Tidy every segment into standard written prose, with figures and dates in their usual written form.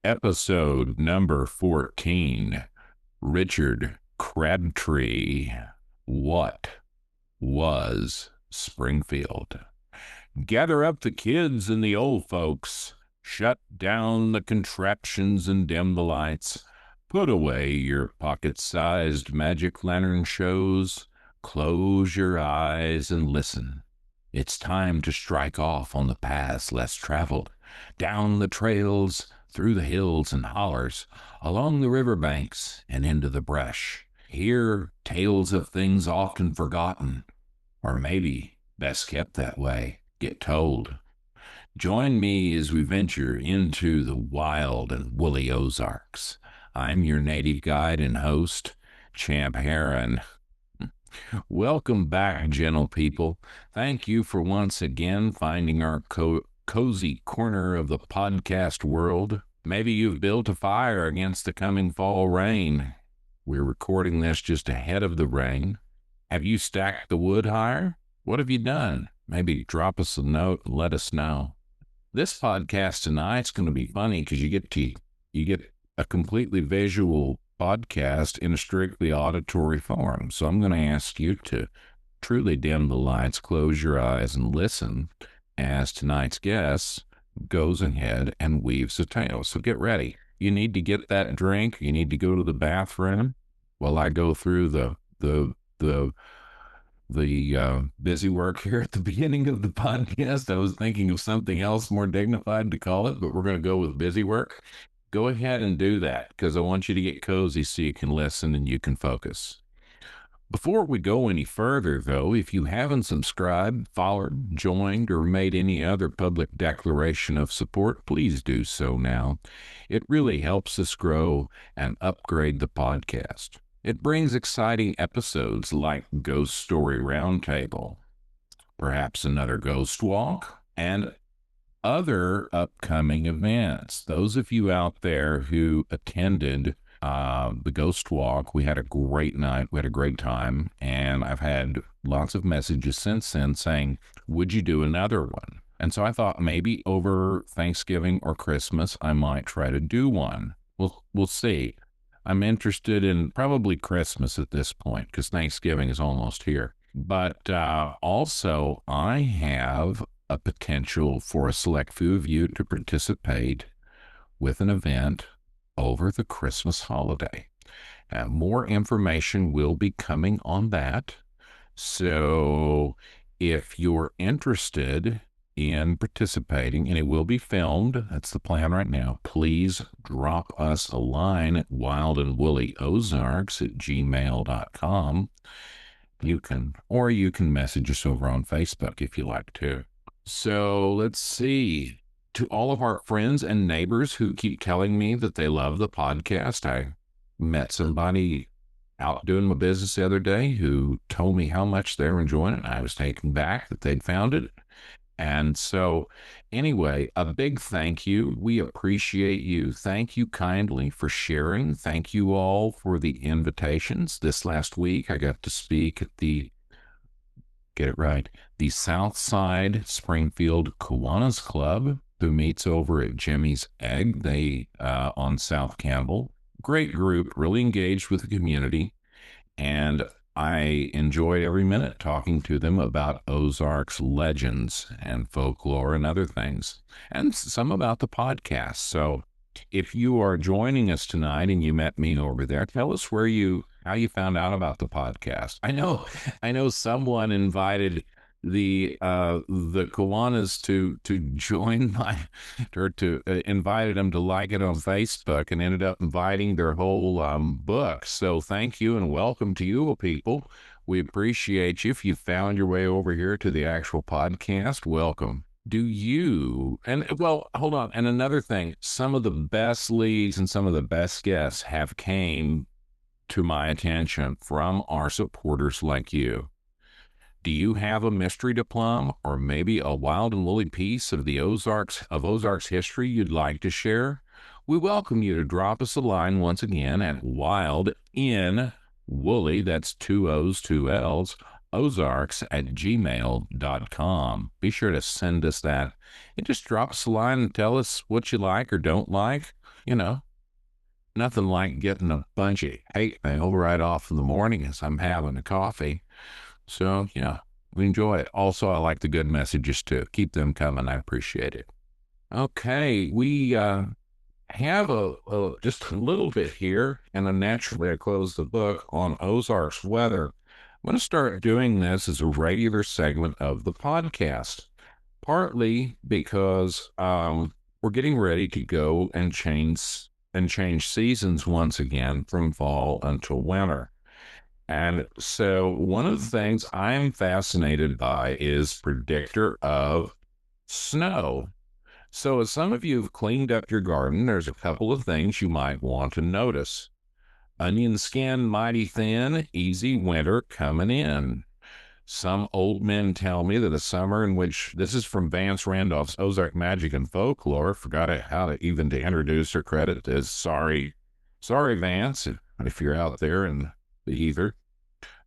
Episode number 14, Richard Crabtree. What was Springfield? Gather up the kids and the old folks. Shut down the contraptions and dim the lights. Put away your pocket-sized magic lantern shows. Close your eyes and listen. It's time to strike off on the paths less traveled, down the trails, through the hills and hollers, along the riverbanks and into the brush. Hear tales of things often forgotten, or maybe best kept that way, get told. Join me as we venture into the wild and woolly Ozarks. I'm your native guide and host, Champ Heron. Welcome back, gentle people. Thank you for once again finding our cozy corner of the podcast world. Maybe you've built a fire against the coming fall rain. We're recording this just ahead of the rain. Have you stacked the wood higher? What have you done? Maybe drop us a note and let us know. This podcast tonight's going to be funny because you get a completely visual podcast in a strictly auditory form. So I'm going to ask you to truly dim the lights, close your eyes, and listen as tonight's guest goes ahead and weaves a tale. So get ready. You need to get that drink. You need to go to the bathroom while I go through the busy work here at the beginning of the podcast. I was thinking of something else more dignified to call it, but we're going to go with busy work. Go ahead and do that because I want you to get cozy so you can listen and you can focus. Before we go any further, though, if you haven't subscribed, followed, joined, or made any other public declaration of support, please do so now. It really helps us grow and upgrade the podcast. It brings exciting episodes like Ghost Story Roundtable, perhaps another Ghost Walk, and other upcoming events. Those of you out there who attended the Ghost Walk, we had a great night. We had a great time. And I've had lots of messages since then saying, would you do another one? And so I thought maybe over Thanksgiving or Christmas, I might try to do one. We'll see. I'm interested in probably Christmas at this point because Thanksgiving is almost here. But also, I have a potential for a select few of you to participate with an event over the Christmas holiday. More information will be coming on that. So if you're interested in participating, and it will be filmed, that's the plan right now, please drop us a line at wildandwoollyozarks@gmail.com. You can message us over on Facebook if you like to. So let's see. To all of our friends and neighbors who keep telling me that they love the podcast, I met somebody out doing my business the other day who told me how much they're enjoying it. I was taken back that they'd found it. And so anyway, a big thank you. We appreciate you. Thank you kindly for sharing. Thank you all for the invitations. This last week, I got to speak at the Southside Springfield Kiwanis Club, who meets over at Jimmy's Egg. They on South Campbell. Great group, really engaged with the community. And I enjoyed every minute talking to them about Ozarks legends and folklore and other things, and some about the podcast. So if you are joining us tonight and you met me over there, tell us how you found out about the podcast. I know someone invited the Kiwanis to join invited them to like it on Facebook and ended up inviting their whole book. So thank you and welcome to you people. We appreciate you. If you found your way over here to the actual podcast, welcome. Hold on. And another thing, some of the best leads and some of the best guests have came to my attention from our supporters like you. Do you have a mystery to plumb or maybe a wild and woolly piece of Ozarks history you'd like to share? We welcome you to drop us a line once again at wild in woolly, that's 2 O's, 2 L's, ozarks@gmail.com. Be sure to send us that and just drop us a line and tell us what you like or don't like. you know, nothing like getting a bunch of hate mail right off in the morning as I'm having a coffee. So, yeah, we enjoy it. Also, I like the good messages too. Keep them coming. I appreciate it. Okay, we have just a little bit here, and then naturally I close the book on Ozarks weather. I'm going to start doing this as a regular segment of the podcast, partly because we're getting ready to go and change seasons once again from fall until winter. And so one of the things I'm fascinated by is predictor of snow. So as some of you have cleaned up your garden, there's a couple of things you might want to notice. Onion skin mighty thin, easy winter coming in. Some old men tell me that a summer in which, this is from Vance Randolph's Ozark Magic and Folklore. Forgot how to even to introduce or credit this. Sorry, Vance, if you're out there in the ether.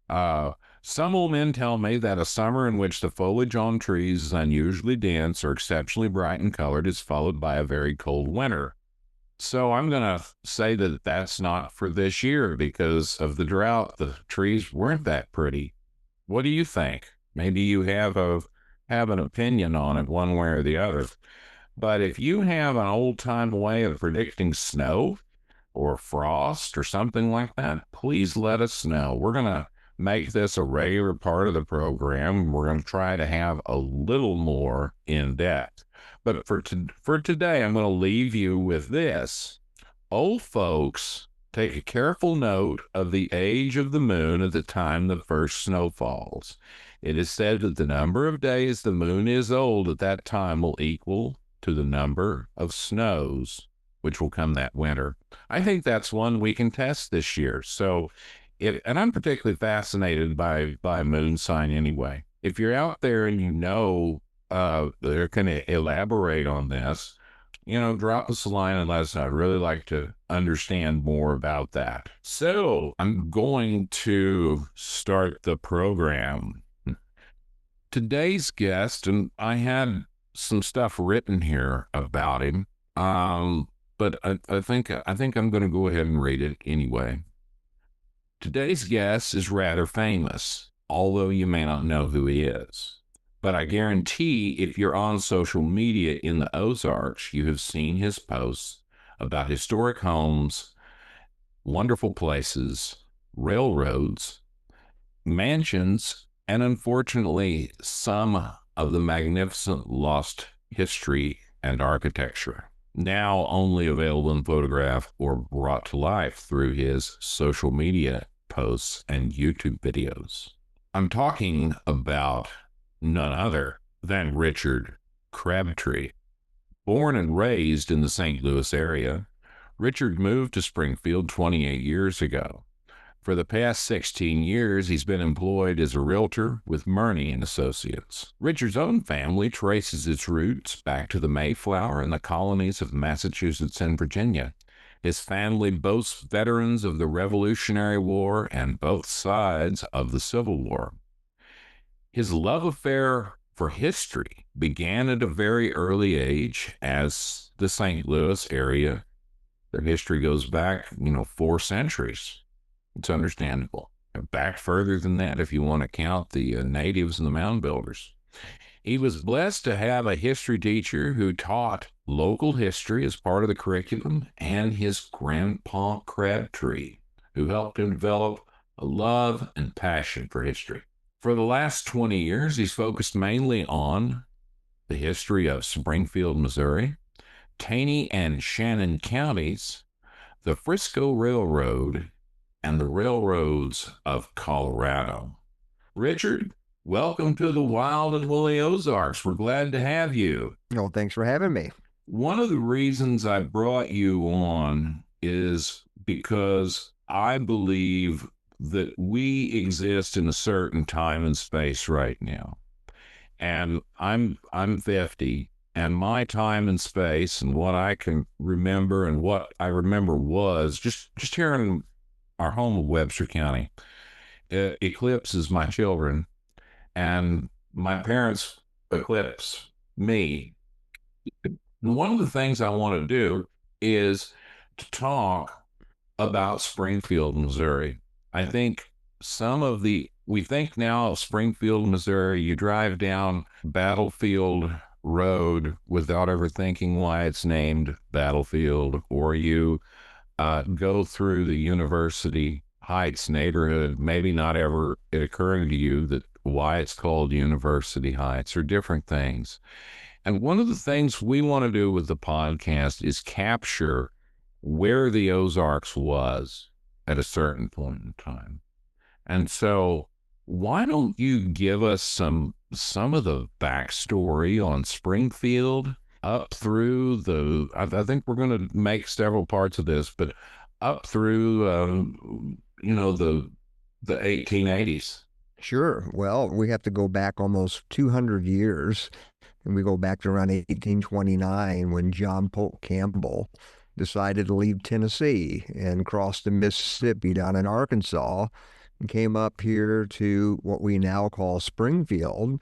Uh, some old men tell me that a summer in which the foliage on trees is unusually dense or exceptionally bright and colored is followed by a very cold winter. So I'm going to say that that's not for this year because of the drought. The trees weren't that pretty. What do you think? Maybe you have an opinion on it one way or the other. But if you have an old time way of predicting snow or frost or something like that, please let us know. We're going to make this a regular part of the program. We're going to try to have a little more in depth. But for today, I'm going to leave you with this. Old folks take a careful note of the age of the moon at the time the first snow falls. It is said that the number of days the moon is old at that time will equal to the number of snows which will come that winter. I think that's one we can test this year. So, and I'm particularly fascinated by moon sign anyway. If you're out there and you know they're going to elaborate on this, drop us a line and let us know. I'd really like to understand more about that. So I'm going to start the program. Today's guest, and I had some stuff written here about him, but I think I'm going to go ahead and read it anyway. Today's guest is rather famous, although you may not know who he is. But I guarantee if you're on social media in the Ozarks, you have seen his posts about historic homes, wonderful places, railroads, mansions, and unfortunately, some of the magnificent lost history and architecture, now only available in photograph or brought to life through his social media posts and YouTube videos. I'm talking about none other than Richard Crabtree. Born and raised in the St. Louis area, Richard moved to Springfield 28 years ago. For the past 16 years, he's been employed as a realtor with Murney and Associates. Richard's own family traces its roots back to the Mayflower and the colonies of Massachusetts and Virginia. His family boasts veterans of the Revolutionary War and both sides of the Civil War. His love affair for history began at a very early age, as the St. Louis area, their history goes back, 4 centuries. It's understandable. Back further than that, if you want to count the natives and the mound builders. He was blessed to have a history teacher who taught local history as part of the curriculum, and his grandpa Crabtree, who helped him develop a love and passion for history. For the last 20 years, he's focused mainly on the history of Springfield, Missouri, Taney and Shannon counties, the Frisco Railroad, and the railroads of Colorado. Richard, welcome to the Wild and Woolly Ozarks. We're glad to have you. Well, thanks for having me. One of the reasons I brought you on is because I believe that we exist in a certain time and space right now. And I'm 50, and my time and space and what I can remember and what I remember was just here in our home of Webster County, eclipses my children, and my parents eclipse me. And one of the things I want to do is to talk about Springfield, Missouri. I think we think now of Springfield, Missouri, you drive down Battlefield Road without ever thinking why it's named Battlefield, or you go through the University Heights neighborhood, maybe not ever it occurring to you that why it's called University Heights or different things. And one of the things we want to do with the podcast is capture where the Ozarks was at a certain point in time. And so why don't you give us some of the backstory on Springfield up through I think we're going to make several parts of this, but up through the 1880s. Sure. Well, we have to go back almost 200 years, and we go back to around 1829 when John Polk Campbell decided to leave Tennessee and cross the Mississippi down in Arkansas and came up here to what we now call Springfield.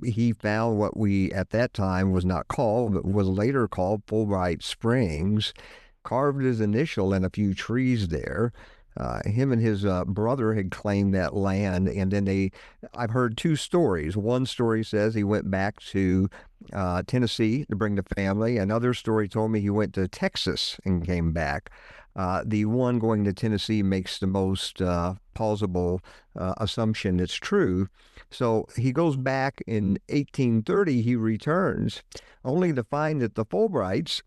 He found what we at that time was not called, but was later called Fulbright Springs, carved his initial in a few trees there. Him and his brother had claimed that land, and then I've heard two stories. One story says he went back to Tennessee to bring the family. Another story told me he went to Texas and came back. The one going to Tennessee makes the most plausible assumption it's true. So he goes back in 1830, he returns, only to find that the Fulbrights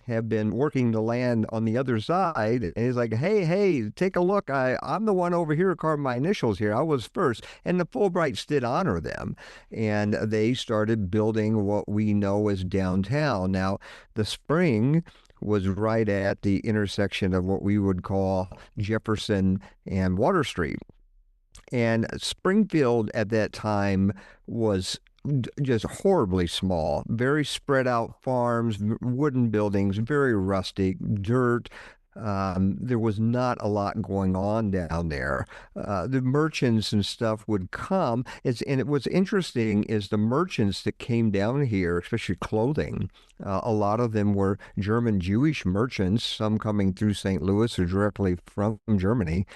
have been working the land on the other side. And he's like, hey, take a look. I'm the one over here carving my initials here. I was first. And the Fulbrights did honor them. And they started building what we know as downtown. Now, the spring was right at the intersection of what we would call Jefferson and Water Street. And Springfield at that time was just horribly small, very spread out farms, wooden buildings, very rustic, dirt. There was not a lot going on down there. The merchants and stuff would come. And it was interesting is the merchants that came down here, especially clothing, a lot of them were German Jewish merchants, some coming through St. Louis or directly from Germany,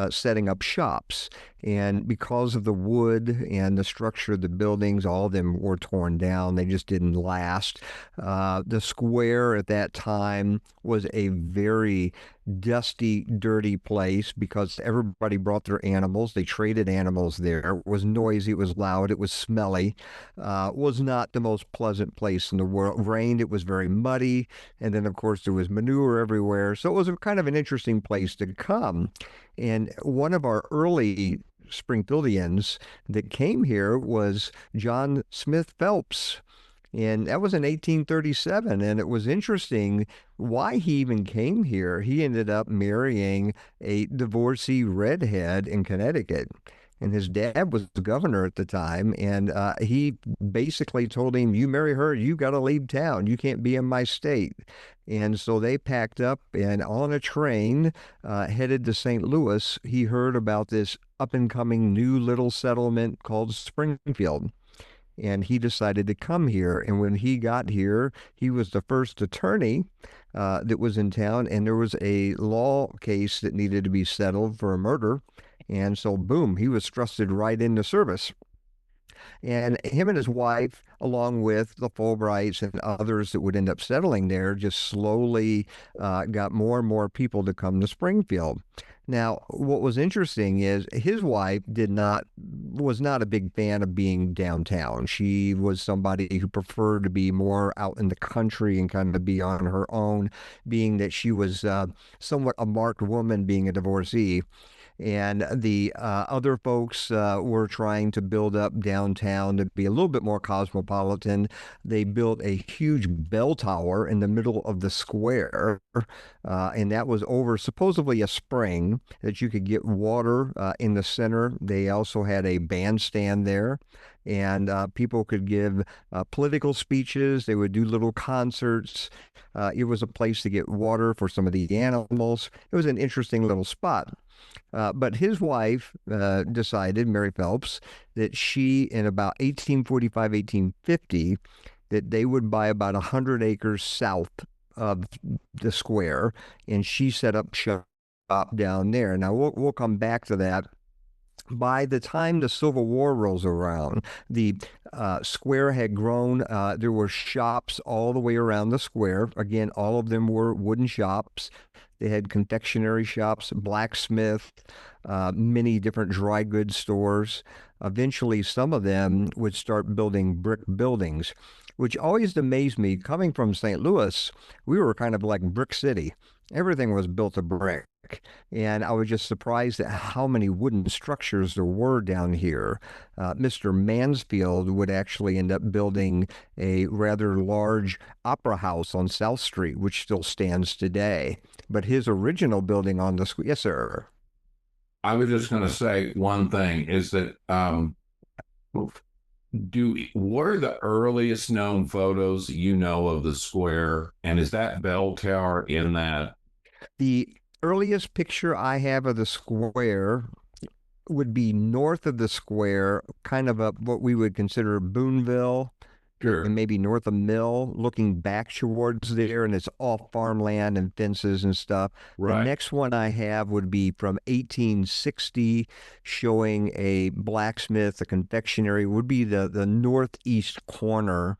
setting up shops. And because of the wood and the structure of the buildings, all of them were torn down. They just didn't last. The square at that time was a very dusty, dirty place because everybody brought their animals. They traded animals there. It was noisy, it was loud, it was smelly. Was not the most pleasant place in the world. Rained, it was very muddy. And then, of course, there was manure everywhere. So it was a kind of an interesting place to come. And one of our early Springfieldians that came here was John Smith Phelps. And that was in 1837. And it was interesting why he even came here. He ended up marrying a divorcee redhead in Connecticut. And his dad was the governor at the time. And he basically told him, you marry her, you got to leave town. You can't be in my state. And so they packed up and on a train headed to St. Louis. He heard about this up and coming new little settlement called Springfield. And he decided to come here. And when he got here, he was the first attorney that was in town. And there was a law case that needed to be settled for a murder. And so, boom, he was thrusted right into service. And him and his wife, along with the Fulbrights and others that would end up settling there, just slowly got more and more people to come to Springfield. Now, what was interesting is his wife was not a big fan of being downtown. She was somebody who preferred to be more out in the country and kind of be on her own, being that she was somewhat a marked woman being a divorcee. And the other folks were trying to build up downtown to be a little bit more cosmopolitan. They built a huge bell tower in the middle of the square, and that was over supposedly a spring that you could get water in the center. They also had a bandstand there. And people could give political speeches. They would do little concerts. It was a place to get water for some of the animals. It was an interesting little spot. But his wife decided, Mary Phelps, that she, in about 1845, 1850, that they would buy about 100 acres south of the square, and she set up shop down there. Now we'll come back to that. By the time the Civil War rolls around, the square had grown. There were shops all the way around the square. Again, all of them were wooden shops. They had confectionery shops, blacksmith, many different dry goods stores. Eventually, some of them would start building brick buildings, which always amazed me. Coming from St. Louis, we were kind of like Brick City. Everything was built of brick. And I was just surprised at how many wooden structures there were down here. Mr. Mansfield would actually end up building a rather large opera house on South Street, which still stands today. But his original building on the square, yes, sir. I was just going to say one thing is that what are the earliest known photos you know of the square? And is that bell tower in that? The earliest picture I have of the square would be north of the square, kind of up what we would consider Boonville, Sure. and maybe north of Mill, looking back towards there, and it's all farmland and fences and stuff. The Right. next one I have would be from 1860, showing a blacksmith, a confectionery, would be the northeast corner.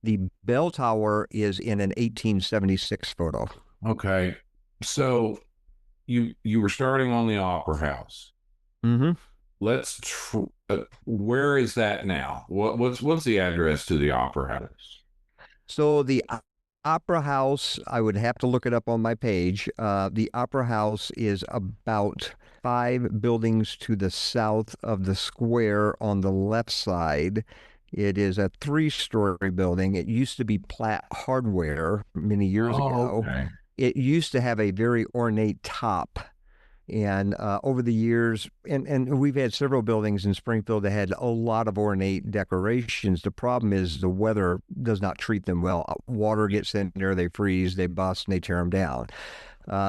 The bell tower is in an 1876 photo. Okay. So you were starting on the Opera House. Mm-hmm. Where is that now? What's the address to the Opera House? So the Opera House, I would have to look it up on my page. The Opera House is about 5 buildings to the south of the square on the left side. It is a 3-story building. It used to be Platt Hardware many years ago. Okay. It used to have a very ornate top. And over the years, and we've had several buildings in Springfield that had a lot of ornate decorations. The problem is the weather does not treat them well. Water gets in there, they freeze, they bust, and they tear them down.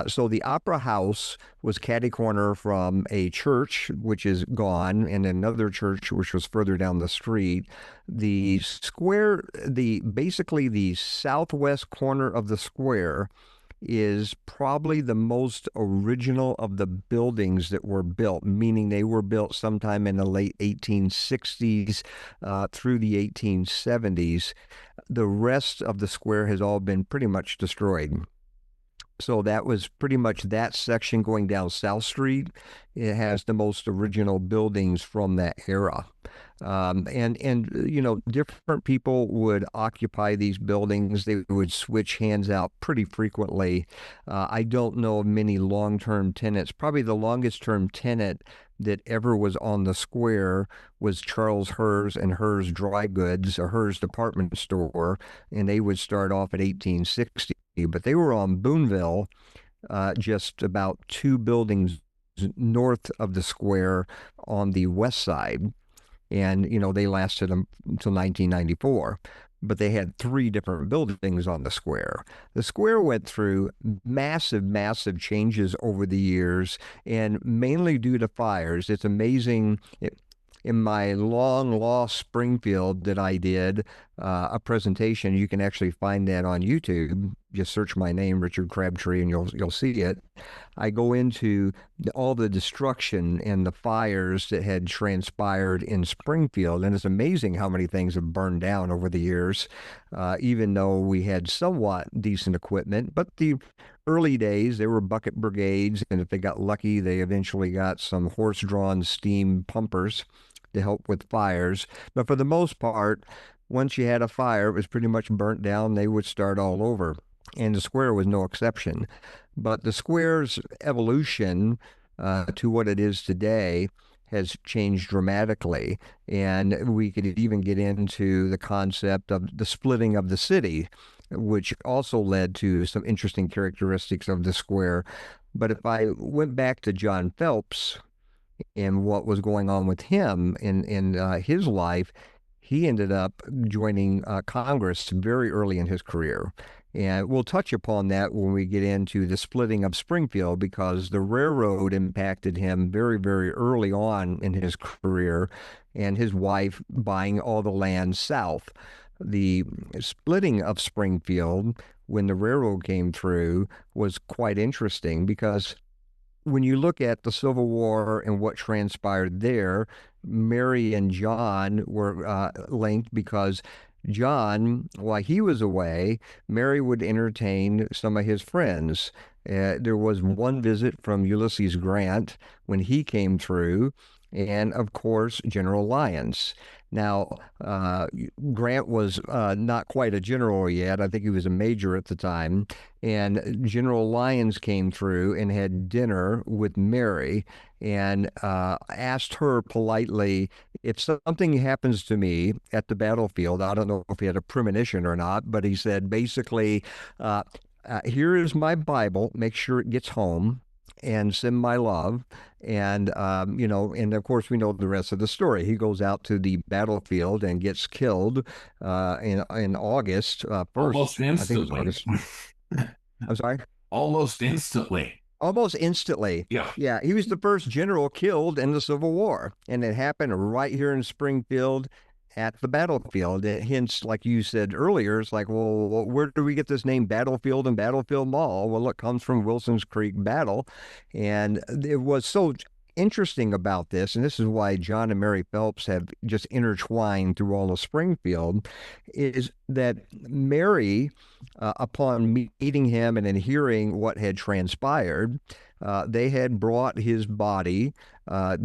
So the Opera House was catty corner from a church, which is gone, and another church, which was further down the street. The square, basically the southwest corner of the square is probably the most original of the buildings that were built, meaning they were built sometime in the late 1860s through the 1870s. The rest of the square has all been pretty much destroyed. So that was pretty much that section going down South Street. It has the most original buildings from that era. And different people would occupy these buildings. They would switch hands out pretty frequently. I don't know of many long-term tenants. Probably the longest-term tenant that ever was on the square was Charles Hers and Hers Dry Goods, or Hers Department Store, and they would start off at 1860. But they were on Boonville, just about 2 buildings north of the square on the west side. And, they lasted until 1994. But they had 3 different buildings on the square. The square went through massive, massive changes over the years, and mainly due to fires. It's amazing. In my long lost Springfield that I did a presentation, you can actually find that on YouTube. Just search my name, Richard Crabtree, and you'll see it. I go into all the destruction and the fires that had transpired in Springfield, and it's amazing how many things have burned down over the years, even though we had somewhat decent equipment. But the early days, they were bucket brigades, and if they got lucky, they eventually got some horse-drawn steam pumpers to help with fires. But for the most part, once you had a fire, it was pretty much burnt down. They would start all over. And the square was no exception. But the square's evolution to what it is today has changed dramatically. And we could even get into the concept of the splitting of the city, which also led to some interesting characteristics of the square. But if I went back to John Phelps and what was going on with him in his life, he ended up joining Congress very early in his career. And we'll touch upon that when we get into the splitting of Springfield, because the railroad impacted him very, very early on in his career, and his wife buying all the land south. The splitting of Springfield when the railroad came through was quite interesting because when you look at the Civil War and what transpired there, Mary and John were linked because John, while he was away, Mary would entertain some of his friends. There was one visit from Ulysses Grant when he came through, and of course, General Lyons. Now, Grant was not quite a general yet. I think he was a major at the time. And General Lyons came through and had dinner with Mary and asked her politely, if something happens to me at the battlefield, I don't know if he had a premonition or not, but he said basically, here is my Bible, make sure it gets home and send my love. And, and of course, we know the rest of the story. He goes out to the battlefield and gets killed in August 1st. Almost I think it was instantly. August. I'm sorry? Almost instantly. Almost instantly. Yeah. Yeah, he was the first general killed in the Civil War. And it happened right here in Springfield at the battlefield. Hence, like you said earlier, it's like, well, where do we get this name Battlefield and Battlefield Mall? Well, it comes from Wilson's Creek Battle. And it was so interesting about this, and this is why John and Mary Phelps have just intertwined through all of Springfield, is that Mary, upon meeting him and then hearing what had transpired, they had brought his body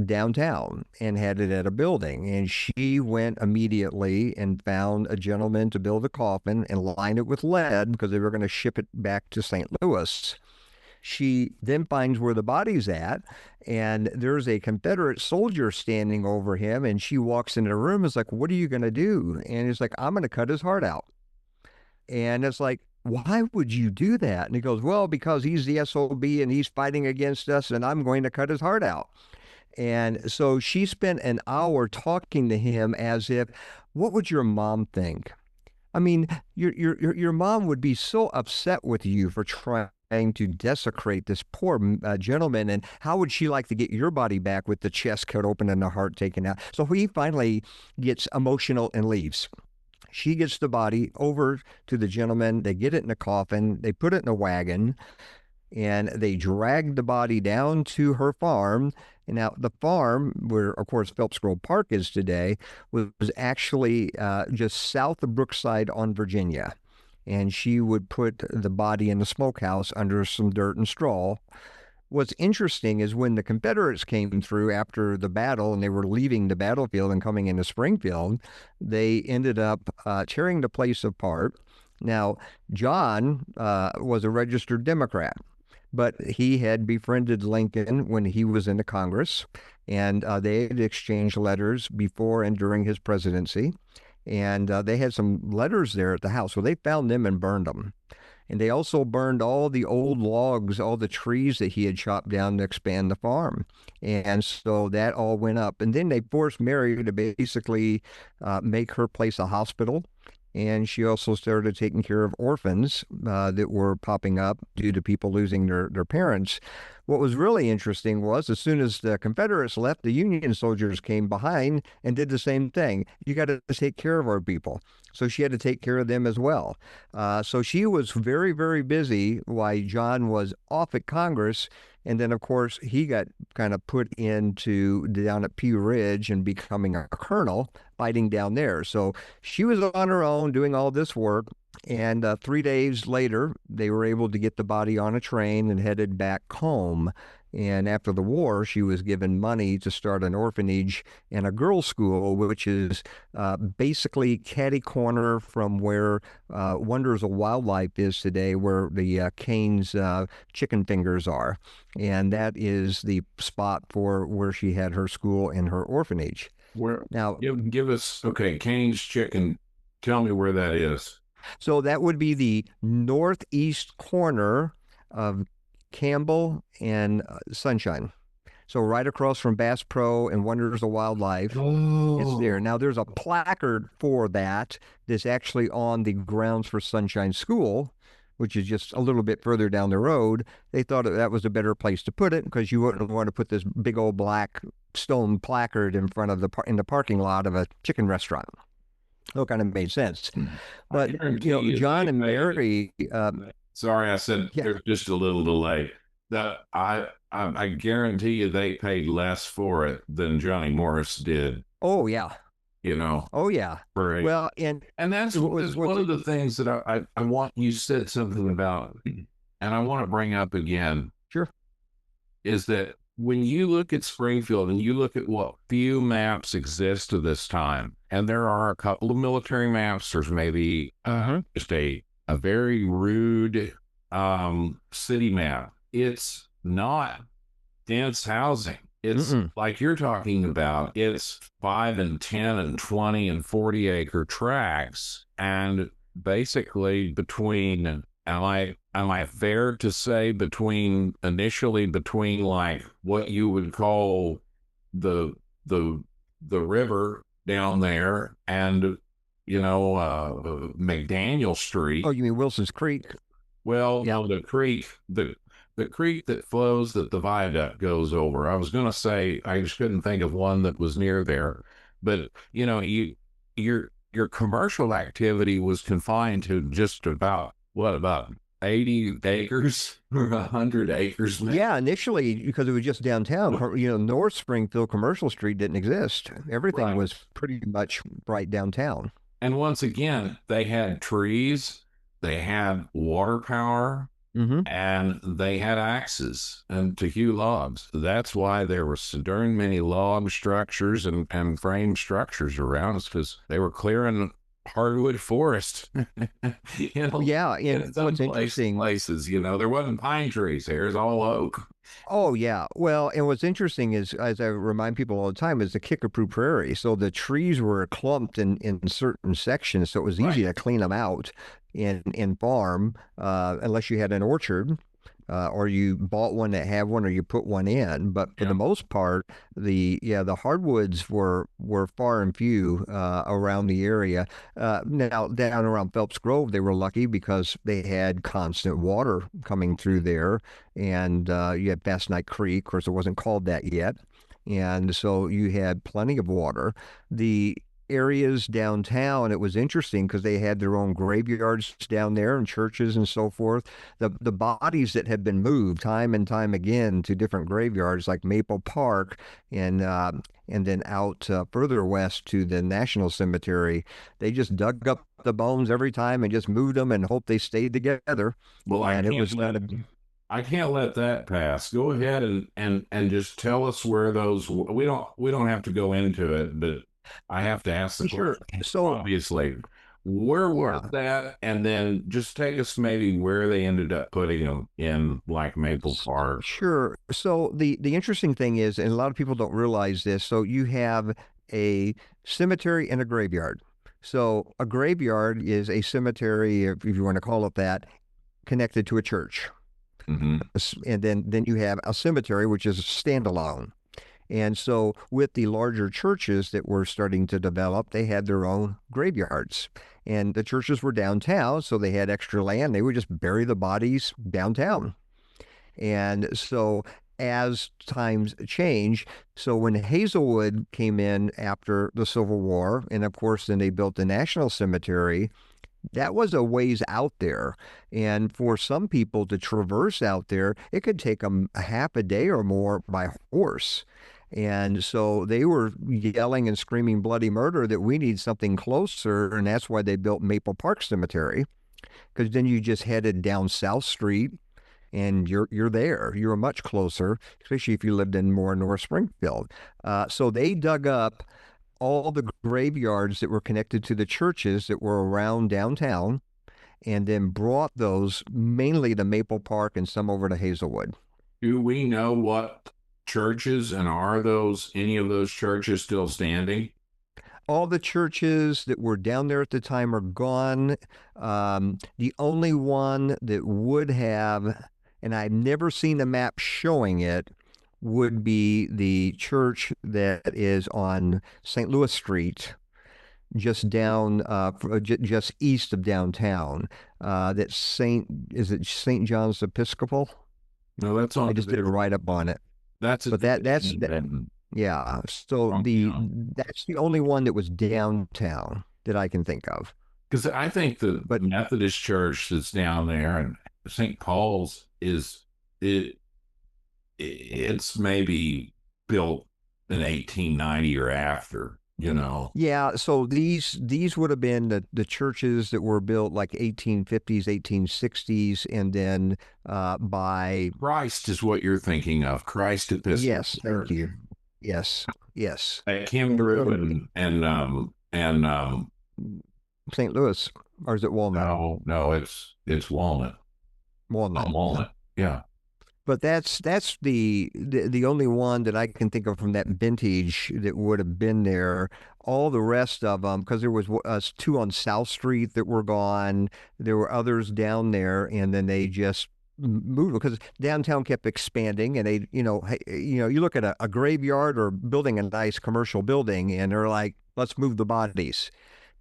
downtown and had it at a building. And she went immediately and found a gentleman to build a coffin and line it with lead because they were going to ship it back to St. Louis. She then finds where the body's at, and there's a Confederate soldier standing over him. And she walks into the room and is like, "What are you going to do?" And he's like, "I'm going to cut his heart out." And it's like, why would you do that? And he goes, "Well, because he's the SOB and he's fighting against us, and I'm going to cut his heart out." And so she spent an hour talking to him as if, what would your mom think? I mean, your mom would be so upset with you for trying to desecrate this poor gentleman. And how would she like to get your body back with the chest cut open and the heart taken out? So he finally gets emotional and leaves. She gets the body over to the gentleman. They get it in a coffin. They put it in a wagon, and they drag the body down to her farm. And now the farm, where of course Phelps Grove Park is today, was actually just south of Brookside on Virginia. And she would put the body in the smokehouse under some dirt and straw. What's interesting is when the Confederates came through after the battle and they were leaving the battlefield and coming into Springfield, they ended up tearing the place apart. Now, John was a registered Democrat, but he had befriended Lincoln when he was in the Congress, and they had exchanged letters before and during his presidency. And they had some letters there at the house. So they found them and burned them. And they also burned all the old logs, all the trees that he had chopped down to expand the farm. And so that all went up. And then they forced Mary to basically make her place a hospital. And she also started taking care of orphans that were popping up due to people losing their parents. What was really interesting was as soon as the Confederates left, the Union soldiers came behind and did the same thing. You got to take care of our people. So she had to take care of them as well. So she was very, very busy while John was off at Congress. And then, of course, he got kind of put into down at Pea Ridge and becoming a colonel, fighting down there. So she was on her own doing all this work. And 3 days later, they were able to get the body on a train and headed back home. And after the war, she was given money to start an orphanage and a girls' school, which is basically catty corner from where Wonders of Wildlife is today, where the Cane's chicken fingers are. And that is the spot for where she had her school and her orphanage. Where Now, give us Cane's Chicken. Tell me where that is. so that would be the northeast corner of Campbell and Sunshine. So right across from Bass Pro and Wonders of Wildlife, it's there. Now there's a placard for that that's actually on the grounds for Sunshine School, which is just a little bit further down the road. They thought that was a better place to put it because you wouldn't want to put this big old black stone placard in front of in the parking lot of a chicken restaurant. So it kind of made sense. I But, guarantee you John they and paid. Mary, Sorry, I said yeah. there's just a little delay. That I guarantee you they paid less for it than Johnny Morris did. Oh, yeah. You know, Oh, yeah. for a Well, and and what was, that's one what's, of the things that I want you said something about, and I want to bring up again sure. is that when you look at Springfield and you look at what few maps exist to this time, and there are a couple of military maps, there's maybe just a very rude city map. It's not dense housing. It's Mm-mm. like you're talking about. It's 5 and 10 and 20 and 40 acre tracts, and basically between. Am I fair to say between like what you would call the the the river down there and McDaniel Oh, Street. you mean Wilson's Creek? Well, Yeah. no, the creek that flows that the viaduct goes over. I was going to say I just couldn't think of one that was near there, but your commercial activity was confined to just about 80 acres or 100 acres. Yeah, initially because it was just downtown. North Springfield Commercial Street didn't exist. Everything Right. was pretty much right downtown. And once again, they had trees, they had water power, Hmm. and they had axes and to hew logs. That's why there were so darn many log structures and frame structures around us because they were clearing hardwood forest. Yeah, and In some what's interesting. places, there wasn't pine trees. There's all oak. Oh yeah. Well, and what's interesting is, as I remind people all the time, is the Kickapoo Prairie. So the trees were clumped in certain sections, so it was Right. easy to clean them out in farm, unless you had an orchard. Or you bought one that had one, or you put one in. But for the Yeah. most part, the hardwoods were far and few around the area. Now down around Phelps Grove, they were lucky because they had constant water coming through there, and you had Fast Night Creek. Of course, it wasn't called that yet, and so you had plenty of water. The areas downtown, it was interesting because they had their own graveyards down there and churches and so forth. The bodies that had been moved time and time again to different graveyards like Maple Park and then out further west to the National Cemetery, they just dug up the bones every time and just moved them and hoped they stayed together. Well, And it was kind of I can't let that pass. Go ahead and just tell us where those. We don't have to go into it, but I have to ask the sure. question. So Obviously, where was yeah. that? And then just take us maybe where they ended up putting them in, like Maple Park. Sure. So the interesting thing is, and a lot of people don't realize this, so you have a cemetery and a graveyard. So a graveyard is a cemetery, if you want to call it that, connected to a church. Hmm. And then you have a cemetery, which is standalone. And so with the larger churches that were starting to develop, they had their own graveyards. And the churches were downtown, so they had extra land. They would just bury the bodies downtown. And so as times change, so when Hazelwood came in after the Civil War, and of course then they built the National Cemetery, that was a ways out there. And for some people to traverse out there, it could take them a half a day or more by horse. And so they were yelling and screaming bloody murder that we need something closer. And that's why they built Maple Park Cemetery, because then you just headed down South Street and you're there. You're much closer, especially if you lived in more North Springfield. So they dug up all the graveyards that were connected to the churches that were around downtown, and then brought those mainly to Maple Park and some over to Hazelwood. Do we know what churches and are those any of those churches still standing? All the churches that were down there at the time are gone. The only one that would have, and I've never seen a map showing it, would be the church that is on St. Louis Street, just down, just east of downtown. That's is it St. John's Episcopal? No, that's I on just did a division. write up on it. That's a But division. yeah. So Yeah. that's the only one that was downtown. that I can think of. Because I think the But Methodist Church that's down there and St. Paul's is it it's maybe built in 1890 or after, you know. yeah, so these would have been the churches that were built like 1850s, 1860s, and then by Christ is what you're thinking of. Christ Episcopal yes, thank Church. you. Yes, yes. I came And, through and and St. Louis, or is it Walnut? no, it's Walnut. Oh, Walnut. Walnut. Yeah. But that's the only one that I can think of from that vintage that would have been there. All the rest of them, because there was two on South Street that were gone. There were others down there, and then they just moved because downtown kept expanding, and they, hey, you look at a graveyard or building a nice commercial building, and they're like, let's move the bodies.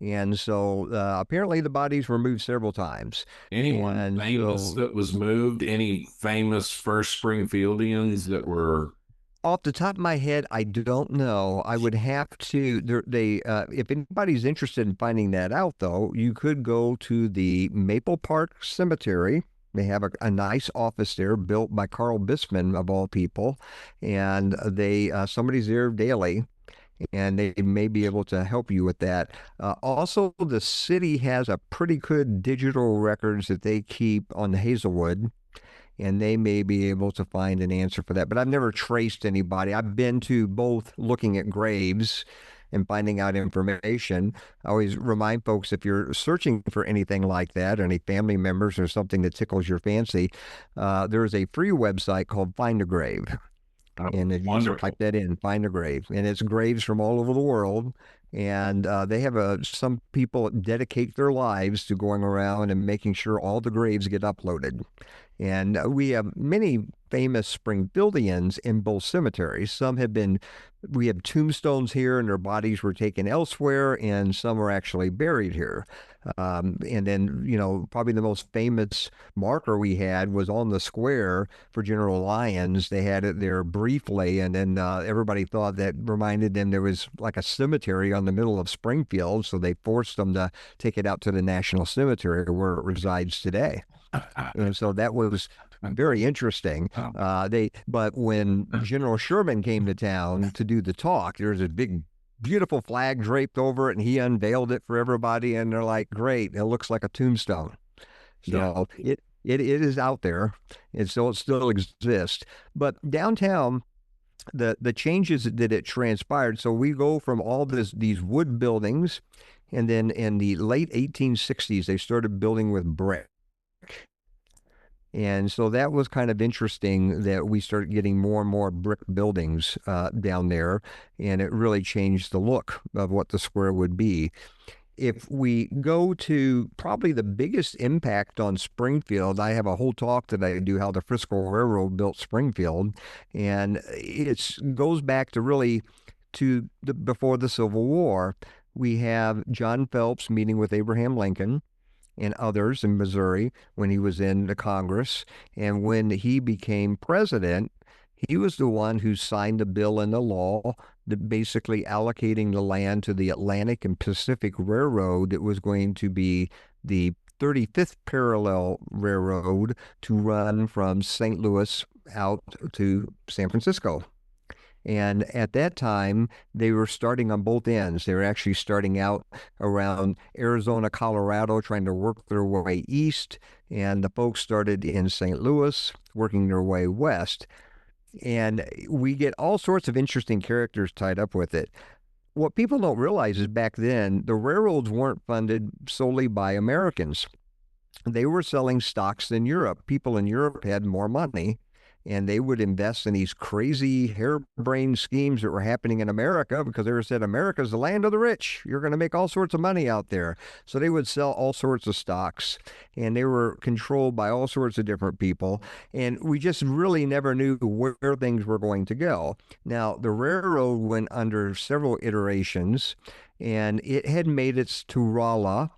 And so apparently the bodies were moved several times. Anyone And famous so that was moved? Any famous first Springfieldians that were off the top of my head, I don't know. I would have to. If anybody's interested in finding that out, though, you could go to the Maple Park Cemetery. They have a nice office there built by Carl Bisman of all people, and they somebody's there daily, and they may be able to help you with that. Also, the city has a pretty good digital records that they keep on Hazelwood, and they may be able to find an answer for that. But I've never traced anybody. I've been to both looking at graves and finding out information. I always remind folks if you're searching for anything like that, or any family members or something that tickles your fancy, there is a free website called Find a Grave. And if you just type wonderful? that in, Find a Grave, and it's graves from all over the world. And they have some people dedicate their lives to going around and making sure all the graves get uploaded. And we have many famous Springfieldians in both cemeteries. We have tombstones here, and their bodies were taken elsewhere, and some are actually buried here. And then, probably the most famous marker we had was on the square for General Lyons. They had it there briefly, and then everybody thought that reminded them there was like a cemetery on the middle of Springfield, so they forced them to take it out to the National Cemetery where it resides today. And so that was very interesting. But when General Sherman came to town to do the talk, there was a big, beautiful flag draped over it, and he unveiled it for everybody. And they're like, "Great! It looks like a tombstone." Yeah. So it is out there, and so it still exists. But downtown, the changes that it transpired. So we go from all these wood buildings, and then in the late 1860s, they started building with brick. And so that was kind of interesting that we started getting more and more brick buildings down there, and it really changed the look of what the square would be. If we go to probably the biggest impact on Springfield, I have a whole talk that I do how the Frisco Railroad built Springfield, and it goes back to really before the Civil War. We have John Phelps meeting with Abraham Lincoln and others in Missouri when he was in the Congress. And when he became president, he was the one who signed the bill into law that basically allocating the land to the Atlantic and Pacific Railroad that was going to be the 35th parallel railroad to run from St. Louis out to San Francisco. And at that time, they were starting on both ends. They were actually starting out around Arizona, Colorado, trying to work their way east. And the folks started in St. Louis, working their way west. And we get all sorts of interesting characters tied up with it. What people don't realize is back then, the railroads weren't funded solely by Americans. They were selling stocks in Europe. People in Europe had more money, and they would invest in these crazy harebrained schemes that were happening in America because they were said America's the land of the rich. You're going to make all sorts of money out there. So they would sell all sorts of stocks, and they were controlled by all sorts of different people. And we just really never knew where things were going to go. Now, the railroad went under several iterations, and it had made it to Rolla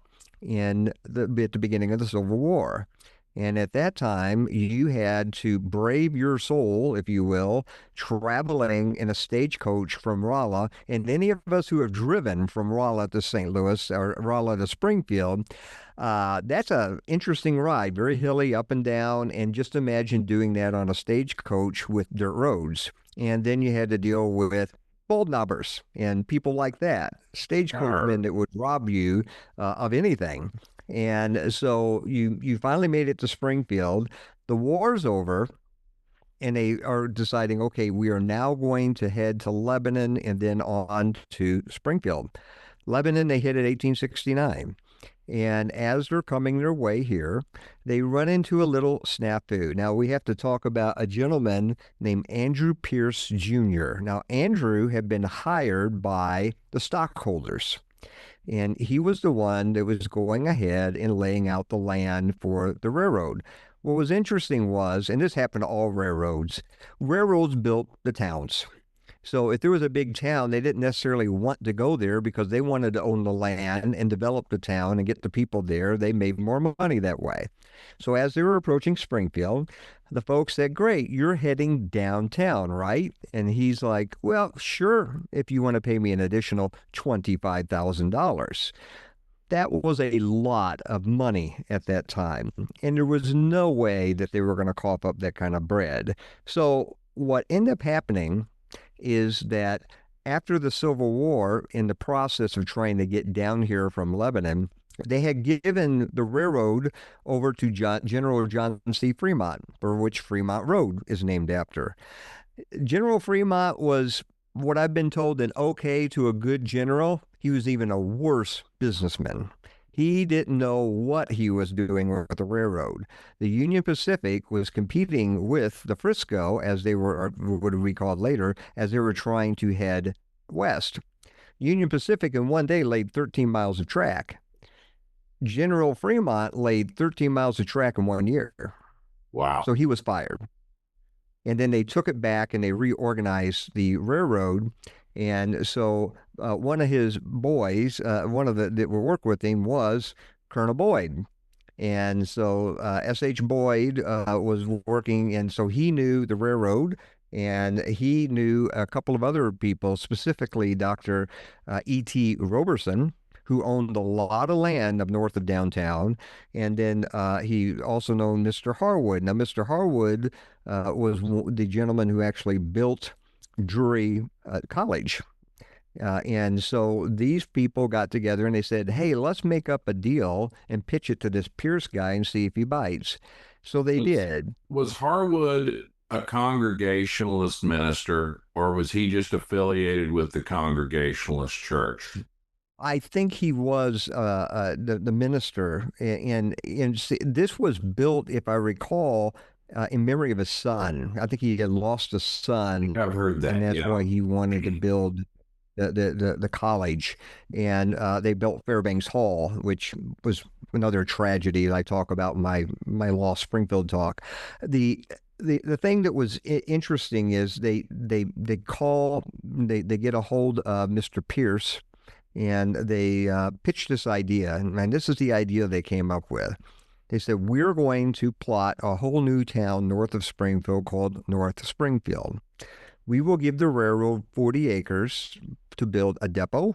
at the beginning of the Civil War. And at that time, you had to brave your soul, if you will, traveling in a stagecoach from Rolla. And any of us who have driven from Rolla to St. Louis or Rolla to Springfield, that's a interesting ride, very hilly, up and down. And just imagine doing that on a stagecoach with dirt roads. And then you had to deal with bulb knobbers and people like that, stagecoachmen that would rob you of anything. And so you finally made it to Springfield. The war's over, and they are deciding, okay, we are now going to head to Lebanon and then on to Springfield. Lebanon, they hit at 1869. And as they're coming their way here, they run into a little snafu. Now, we have to talk about a gentleman named Andrew Pierce Jr. Now, Andrew had been hired by the stockholders, and he was the one that was going ahead and laying out the land for the railroad. What was interesting was, and this happened to all railroads built the towns. So if there was a big town, they didn't necessarily want to go there because they wanted to own the land and develop the town and get the people there. They made more money that way. So as they were approaching Springfield, the folks said, "Great, you're heading downtown, right?" And he's like, "Well, sure, if you want to pay me an additional $25,000. That was a lot of money at that time. And there was no way that they were going to cough up that kind of bread. So what ended up happening is that after the Civil War, in the process of trying to get down here from Lebanon, they had given the railroad over to General John C. Fremont, for which Fremont Road is named after. General Fremont was, what I've been told, an okay to a good general. He was even a worse businessman. He didn't know what he was doing with the railroad. The Union Pacific was competing with the Frisco, as they were, or what we called later, as they were trying to head west. Union Pacific in one day laid 13 miles of track. General Fremont laid 13 miles of track in 1 year. Wow. So he was fired. And then they took it back and they reorganized the railroad. And so one of his boys, one of the that would work with him, was Colonel Boyd. And so S.H. Boyd was working, and so he knew the railroad, and he knew a couple of other people, specifically Dr. E.T. Roberson, who owned a lot of land up north of downtown. And then he also known Mr. Harwood. Now, Mr. Harwood was the gentleman who actually built Drury College. And so these people got together and they said, "Hey, let's make up a deal and pitch it to this Pierce guy and see if he bites." So they did. Was Harwood a Congregationalist minister, or was he just affiliated with the Congregationalist Church? I think he was the minister, and this was built, if I recall, in memory of his son. I think he had lost a son. I've heard that, and that's yeah. why he wanted to build the college. And they built Fairbanks Hall, which was another tragedy that I talk about in my Lost Springfield talk. The thing that was interesting is they get a hold of Mr. Pierce, and they pitched this idea, and this is the idea they came up with. They said, "We're going to plot a whole new town north of Springfield called North Springfield. We will give the railroad 40 acres to build a depot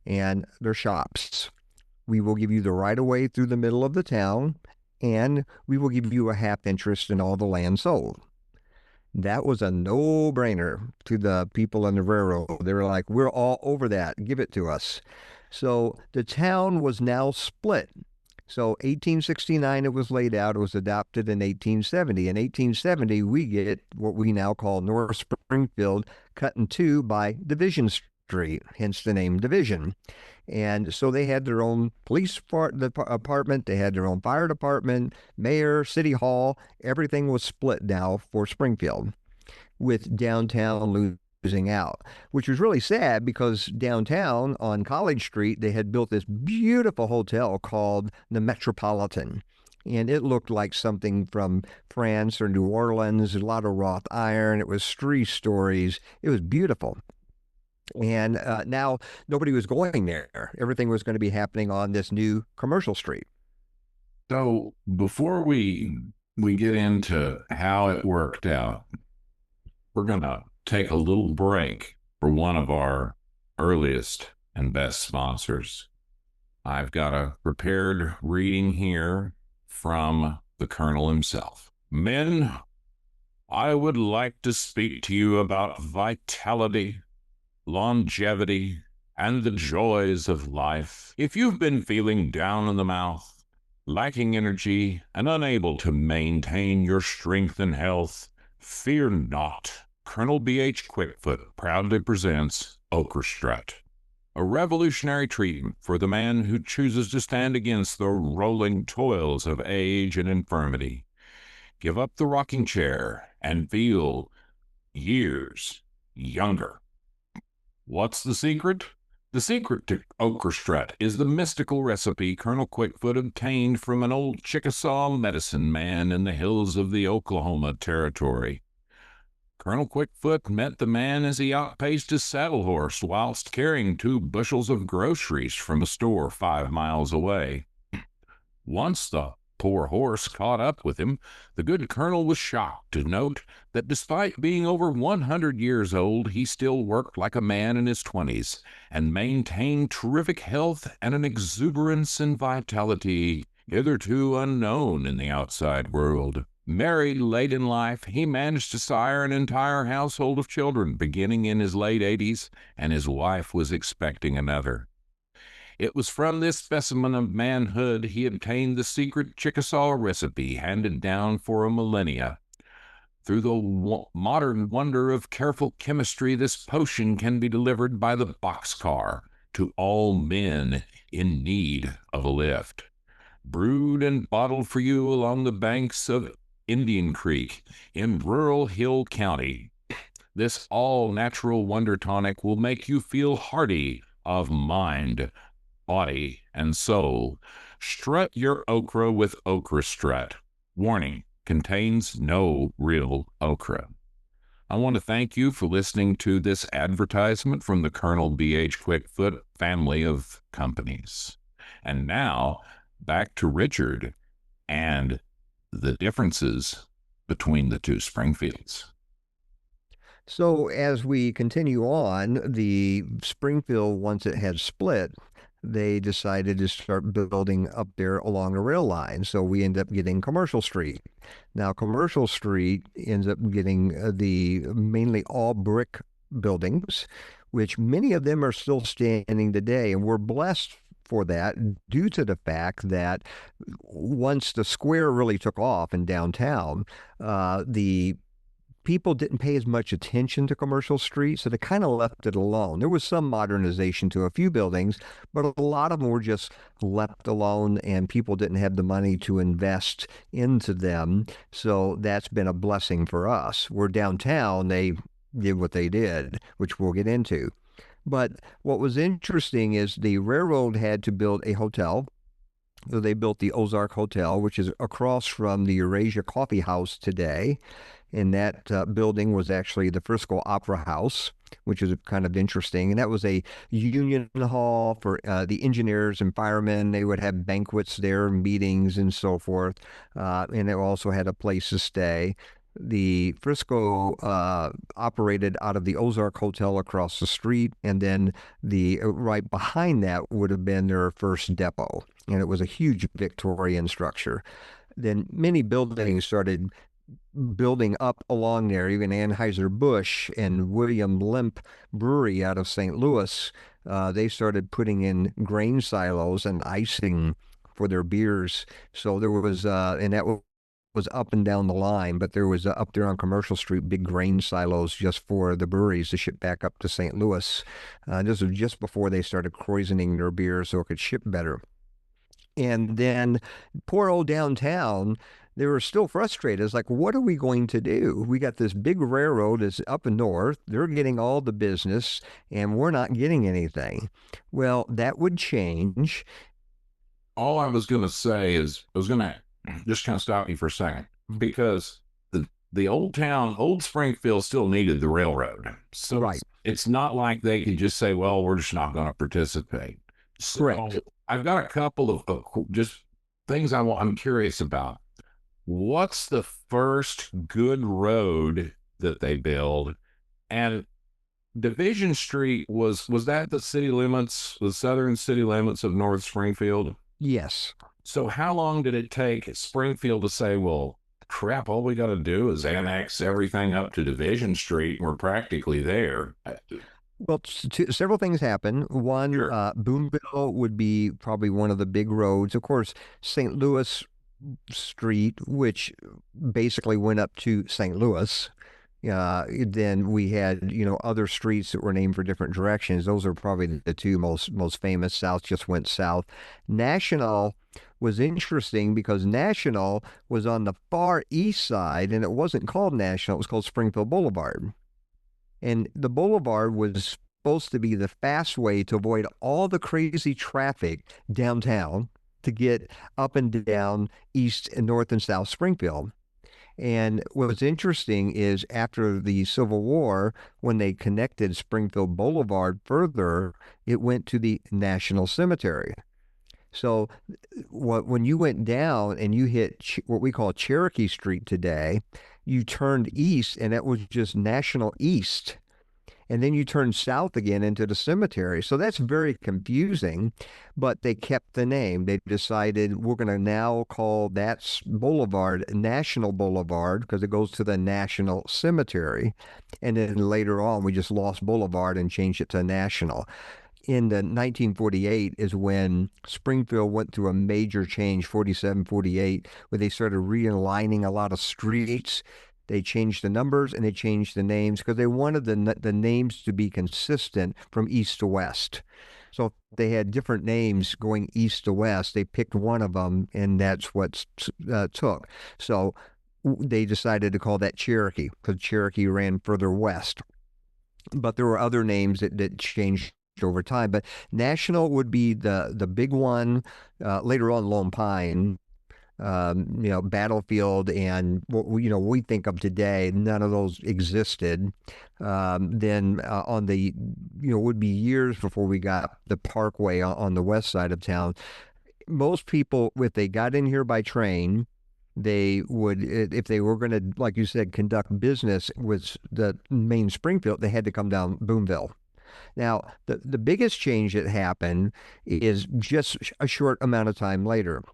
and their shops. We will give you the right of way through the middle of the town, and we will give you a half interest in all the land sold." That was a no-brainer to the people on the railroad. They were like, "We're all over that. Give it to us." So the town was now split. So 1869, it was laid out. It was adopted in 1870. In 1870, we get what we now call North Springfield, cut in two by Division Street, hence the name Division. And so they had their own police department, they had their own fire department, mayor, city hall. Everything was split now for Springfield, with downtown losing out, which was really sad because downtown on College Street, they had built this beautiful hotel called the Metropolitan. And it looked like something from France or New Orleans, a lot of wrought iron. It was 3 stories. It was beautiful. And now nobody was going there. Everything was going to be happening on this new commercial street. So before we get into how it worked out, we're gonna take a little break for one of our earliest and best sponsors. I've got a prepared reading here from the Colonel himself. Men, I would like to speak to you about vitality, longevity, and the joys of life. If you've been feeling down in the mouth, lacking energy, and unable to maintain your strength and health, fear not. Colonel B.H. Quickfoot proudly presents Okra Strut, a revolutionary treatment for the man who chooses to stand against the rolling toils of age and infirmity. Give up the rocking chair and feel years younger. What's the secret? The secret to Okra Strut is the mystical recipe Colonel Quickfoot obtained from an old Chickasaw medicine man in the hills of the Oklahoma Territory. Colonel Quickfoot met the man as he outpaced his saddle horse whilst carrying 2 bushels of groceries from a store 5 miles away. Once the poor horse caught up with him, the good colonel was shocked to note that despite being over 100 years old, he still worked like a man in his 20s and maintained terrific health and an exuberance and vitality hitherto unknown in the outside world. Married late in life, he managed to sire an entire household of children beginning in his late 80s, and his wife was expecting another. It was from this specimen of manhood he obtained the secret Chickasaw recipe handed down for a millennia. Through the modern wonder of careful chemistry, this potion can be delivered by the boxcar to all men in need of a lift. Brewed and bottled for you along the banks of Indian Creek in rural Hill County, this all-natural wonder tonic will make you feel hearty of mind, body, and soul. Strut your okra with Okra Strut. Warning, contains no real okra. I want to thank you for listening to this advertisement from the Colonel B.H. Quickfoot family of companies. And now, back to Richard and the differences between the 2 Springfields. So as we continue on, the Springfield, once it had split, they decided to start building up there along the rail line. So we end up getting Commercial Street. Now, Commercial Street ends up getting the mainly all brick buildings, which many of them are still standing today. And we're blessed for that due to the fact that once the square really took off in downtown, the people didn't pay as much attention to Commercial Street, so they kind of left it alone. There was some modernization to a few buildings, but a lot of them were just left alone, and people didn't have the money to invest into them. So that's been a blessing for us. We're downtown, they did what they did, which we'll get into. But what was interesting is the railroad had to build a hotel. So they built the Ozark Hotel, which is across from the Eurasia Coffee House today. And that building was actually the Frisco Opera House, which is kind of interesting. And that was a union hall for the engineers and firemen. They would have banquets there, meetings, and so forth. And it also had a place to stay. The Frisco operated out of the Ozark Hotel across the street, and then the right behind that would have been their first depot, and it was a huge Victorian structure. Then many buildings started building up along there. Even Anheuser-Busch and William Lemp Brewery out of St. Louis, they started putting in grain silos and icing for their beers. So there was, and that was up and down the line, but there was up there on Commercial Street, big grain silos just for the breweries to ship back up to St. Louis. This was just before they started poisoning their beer so it could ship better. And then poor old downtown, they were still frustrated. It's like, what are we going to do? We got this big railroad that's up north. They're getting all the business, and we're not getting anything. Well, that would change. All I was going to say is, I was going to just kind of stop you for a second, because the old Springfield still needed the railroad. So Right. it's not like they could just say, well, we're just not going to participate. So Correct. I've got a couple of just things I'm curious about. What's the first good road that they build? And Division Street was that the city limits, the southern city limits of North Springfield? Yes. So how long did it take Springfield to say, well, crap, all we got to do is annex everything up to Division Street. We're practically there. Well, several things happen. One, Sure. Boonville would be probably one of the big roads. Of course, St. Louis Street, which basically went up to St. Louis. Then we had, other streets that were named for different directions. Those are probably the two most famous. South just went south. National was interesting because National was on the far east side, and it wasn't called National. It was called Springfield Boulevard. And the boulevard was supposed to be the fast way to avoid all the crazy traffic downtown to get up and down east and north and south Springfield. And what's interesting is after the Civil War, when they connected Springfield Boulevard further, it went to the National Cemetery. So when you went down and you hit what we call Cherokee Street today, you turned east and that was just National East. And then you turn south again into the cemetery. So that's very confusing, but they kept the name. They decided we're going to now call that boulevard National Boulevard because it goes to the National Cemetery. And then later on, we just lost Boulevard and changed it to National. In the 1948 is when Springfield went through a major change, 47, 48, where they started realigning a lot of streets. They changed the numbers and they changed the names because they wanted the names to be consistent from east to west. So if they had different names going east to west, they picked one of them, and that's what took. So they decided to call that Cherokee because Cherokee ran further west. But there were other names that changed over time. But National would be the big one. Later on, Lone Pine, Battlefield, and what we think of today, none of those existed. Then on the, would be years before we got the Parkway on the west side of town. Most people, if they got in here by train, they would, if they were going to, like you said, conduct business with the main Springfield, they had to come down Boonville. Now, the biggest change that happened is just a short amount of time later.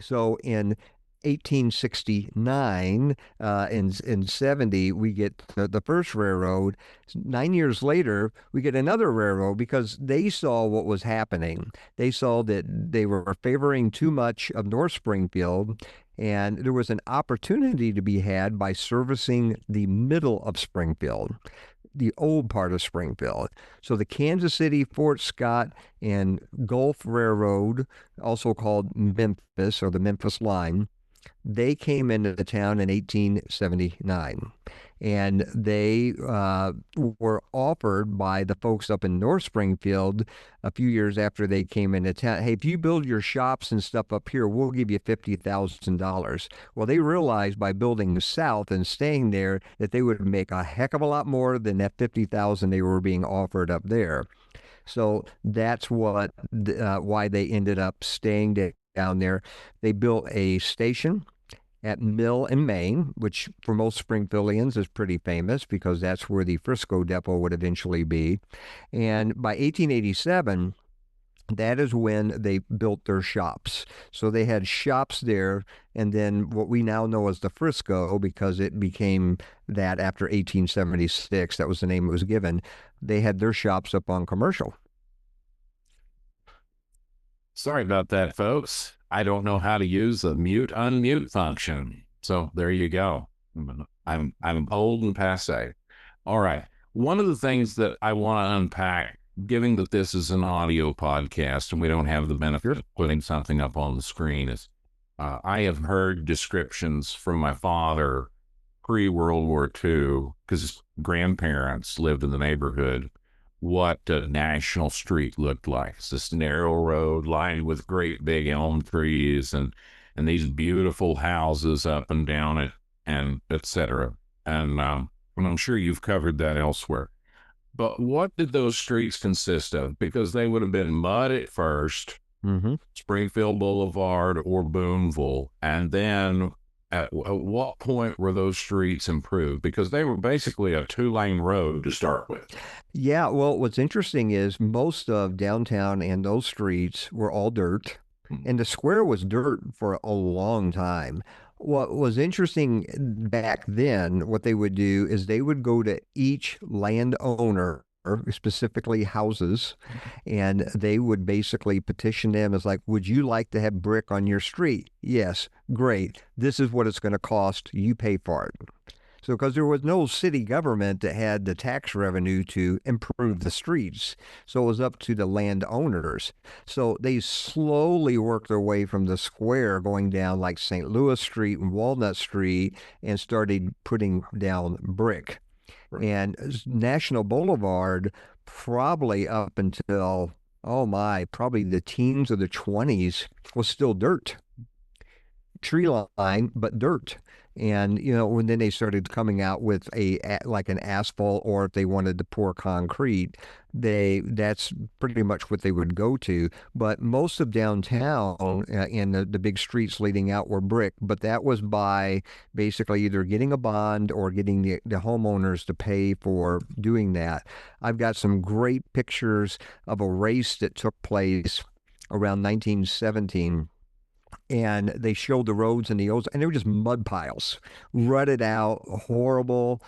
So in 1869 and 70, we get the first railroad. 9 years later, we get another railroad because they saw what was happening. They saw that they were favoring too much of North Springfield, and there was an opportunity to be had by servicing the middle of Springfield, the old part of Springfield. So the Kansas City, Fort Scott, and Gulf Railroad, also called Memphis or the Memphis Line, they came into the town in 1879. And they were offered by the folks up in North Springfield a few years after they came into town. Hey, if you build your shops and stuff up here, we'll give you $50,000. Well, they realized by building south and staying there that they would make a heck of a lot more than that $50,000 they were being offered up there. So that's why they ended up staying down there. They built a station at Mill and Main, which for most Springfieldians is pretty famous because that's where the Frisco depot would eventually be. And by 1887, that is when they built their shops. So they had shops there, and then what we now know as the Frisco, because it became that after 1876, that was the name it was given, they had their shops up on Commercial. Sorry about that, folks. I don't know how to use the mute unmute function. So there you go. I'm old and passe. All right. One of the things that I want to unpack, given that this is an audio podcast and we don't have the benefit of putting something up on the screen, is I have heard descriptions from my father pre-World War II, because his grandparents lived in the neighborhood, what National Street looked like. It's this narrow road lined with great big elm trees and these beautiful houses up and down it, and etc. And I'm sure you've covered that elsewhere. But what did those streets consist of? Because they would have been mud at first, Mm-hmm. Springfield Boulevard or Boonville? And then at what point were those streets improved? Because they were basically a two-lane road to start with. Yeah, well, what's interesting is most of downtown and those streets were all dirt, Mm. and the square was dirt for a long time. What was interesting back then, what they would do is they would go to each landowner, specifically houses, and they would basically petition them as like, would you like to have brick on your street? Yes, great. This is what it's going to cost. You pay for it. So, because there was no city government that had the tax revenue to improve the streets, so it was up to the landowners. So they slowly worked their way from the square going down like St. Louis Street and Walnut Street and started putting down brick. And National Boulevard, probably up until, oh my, probably the teens or the 20s, was still dirt, tree line, but dirt. And when then they started coming out with like an asphalt, or if they wanted to pour concrete, that's pretty much what they would go to. But most of downtown and the big streets leading out were brick, but that was by basically either getting a bond or getting the homeowners to pay for doing that. I've got some great pictures of a race that took place around 1917, and they showed the roads and the old, and they were just mud piles, rutted out, horrible.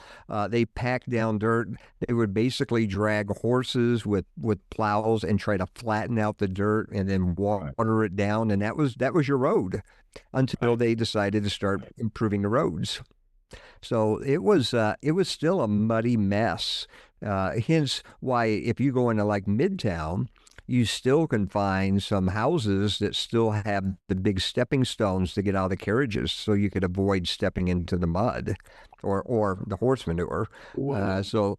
They packed down dirt. They would basically drag horses with plows and try to flatten out the dirt and then water it down, and that was your road until they decided to start improving the roads. So it was still a muddy mess. Hence why if you go into like Midtown, you still can find some houses that still have the big stepping stones to get out of the carriages, so you could avoid stepping into the mud or the horse manure. Well, So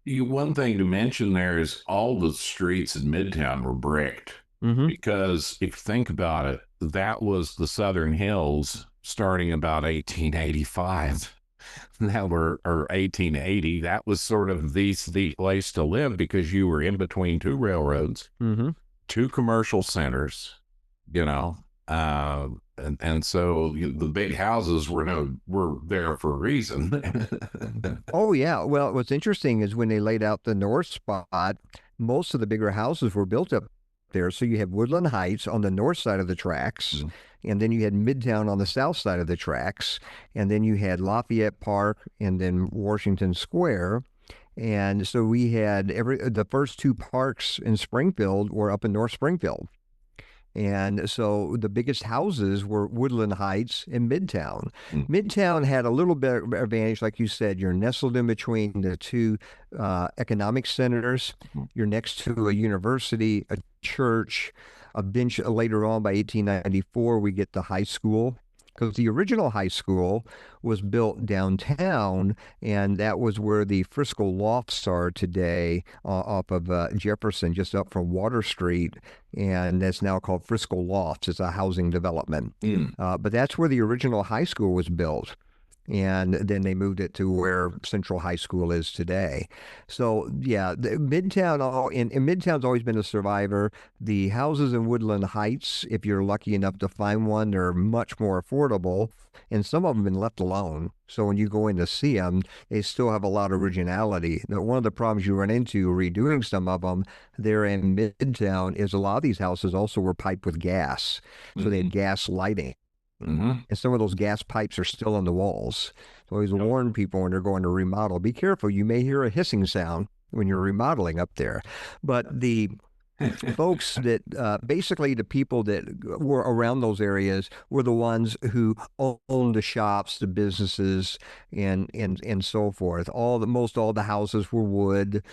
one thing to mention there is all the streets in Midtown were bricked. mhm. Because if you think about it, that was the Southern Hills starting about 1885. Now we're or 1880. That was sort of the place to live because you were in between two railroads, Mhm. two commercial centers, you know, and so the big houses were there for a reason. Oh yeah. Well, what's interesting is when they laid out the north spot, most of the bigger houses were built up there. So you have Woodland Heights on the north side of the tracks, Mhm. and then you had Midtown on the south side of the tracks, and then you had Lafayette Park and then Washington Square. And so we had the first two parks in Springfield were up in North Springfield. And so the biggest houses were Woodland Heights and Midtown. Mm. Midtown had a little bit of advantage, like you said, you're nestled in between the two economic centers. Mhm. You're next to a university, a church, a bench. Later on, by 1894, we get the high school. Because the original high school was built downtown, and that was where the Frisco Lofts are today, off of Jefferson, just up from Water Street, and that's now called Frisco Lofts. It's a housing development, Mm. but that's where the original high school was built. And then they moved it to where Central High School is today. So yeah, Midtown and Midtown's always been a survivor. The houses in Woodland Heights, if you're lucky enough to find one, they're much more affordable, and some of them have been left alone. So when you go in to see them, they still have a lot of originality. Now, one of the problems you run into redoing some of them there in Midtown is a lot of these houses also were piped with gas, so they Mhm. had gas lighting. Mhm. And some of those gas pipes are still on the walls. So I always warn people when they're going to remodel, be careful. You may hear a hissing sound when you're remodeling up there. But the folks that basically the people that were around those areas were the ones who owned the shops, the businesses, and so forth. All the houses were wood,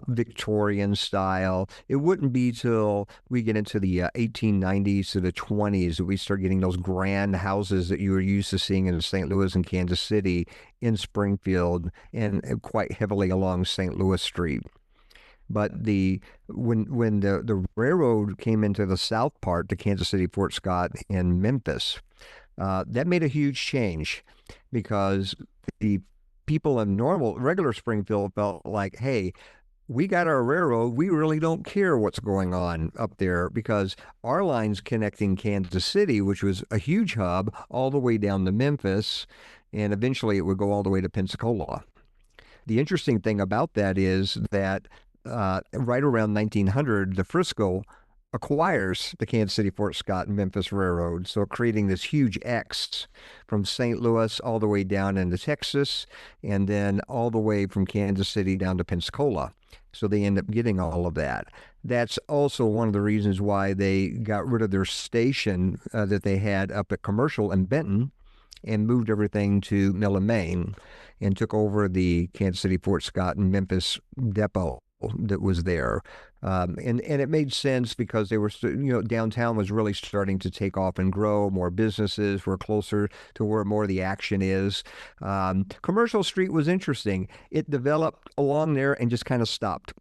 Victorian style. It wouldn't be till we get into the 1890s to the 20s that we start getting those grand houses that you were used to seeing in St. Louis and Kansas City, in Springfield, and quite heavily along St. Louis Street. But when the railroad came into the south part to Kansas City, Fort Scott, and Memphis, that made a huge change because the people in regular Springfield felt like, hey, We got our railroad. We really don't care what's going on up there because our line's connecting Kansas City, which was a huge hub, all the way down to Memphis, and eventually it would go all the way to Pensacola. The interesting thing about that is that right around 1900, the Frisco acquires the Kansas City, Fort Scott, and Memphis Railroad. So creating this huge X from St. Louis all the way down into Texas, and then all the way from Kansas City down to Pensacola. So they end up getting all of that. That's also one of the reasons why they got rid of their station that they had up at Commercial in Benton and moved everything to Mill and Main and took over the Kansas City, Fort Scott, and Memphis depot that was there. And it made sense because they were, downtown was really starting to take off and grow. More businesses were closer to where more of the action is. Commercial Street was interesting. It developed along there and just kind of stopped.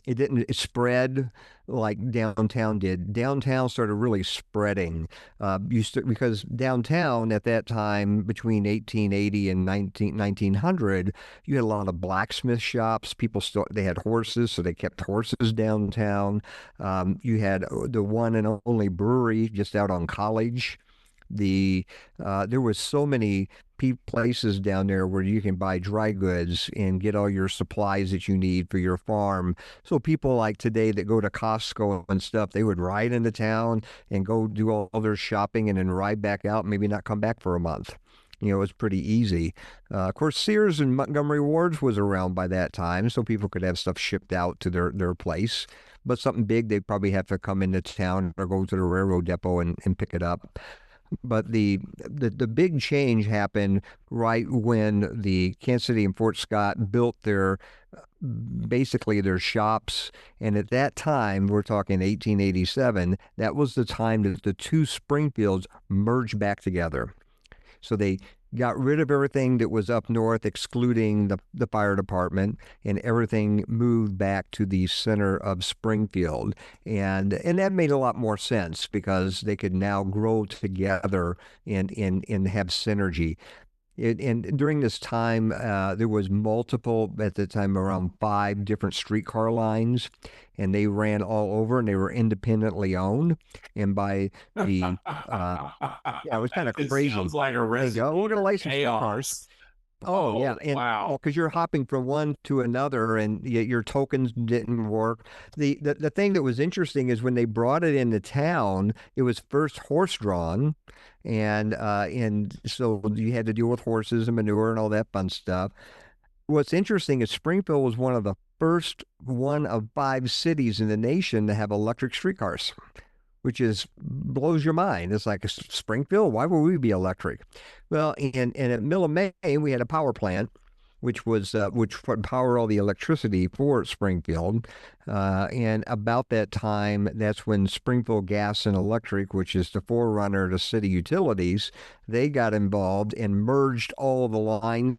It didn't spread like downtown did. Downtown started really spreading. Because downtown at that time, between 1880 and 1900, you had a lot of blacksmith shops. People still they had horses, so they kept horses downtown. You had the one and only brewery just out on College. There was so many places down there where you can buy dry goods and get all your supplies that you need for your farm. So people like today that go to Costco and stuff, they would ride into town and go do all their shopping and then ride back out, and maybe not come back for a month. It was pretty easy. Of course, Sears and Montgomery Ward's was around by that time, so people could have stuff shipped out to their place. But something big, they'd probably have to come into town or go to the railroad depot and pick it up. But the big change happened right when the Kansas City and Fort Scott built their basically their shops. And at that time, we're talking 1887, that was the time that the two Springfields merged back together. So they got rid of everything that was up north, excluding the fire department, and everything moved back to the center of Springfield. And that made a lot more sense because they could now grow together and have synergy. And during this time, there was multiple, at the time, around 5 different streetcar lines, and they ran all over, and they were independently owned. And by the, yeah, it was kind of It crazy. sounds like a There you go. We're going to license cars. chaos. Oh, yeah. Oh, And wow. because you're hopping from one to another and yet your tokens didn't work. The thing that was interesting is when they brought it into town, it was first horse drawn. And so you had to deal with horses and manure and all that fun stuff. What's interesting is Springfield was one of the first one of 5 cities in the nation to have electric streetcars, which is blows your mind. It's like Springfield, why would we be electric? Well, and at Mill and May, we had a power plant, which would power all the electricity for Springfield. And about that time, that's when Springfield Gas and Electric, which is the forerunner to city utilities, they got involved and merged all the lines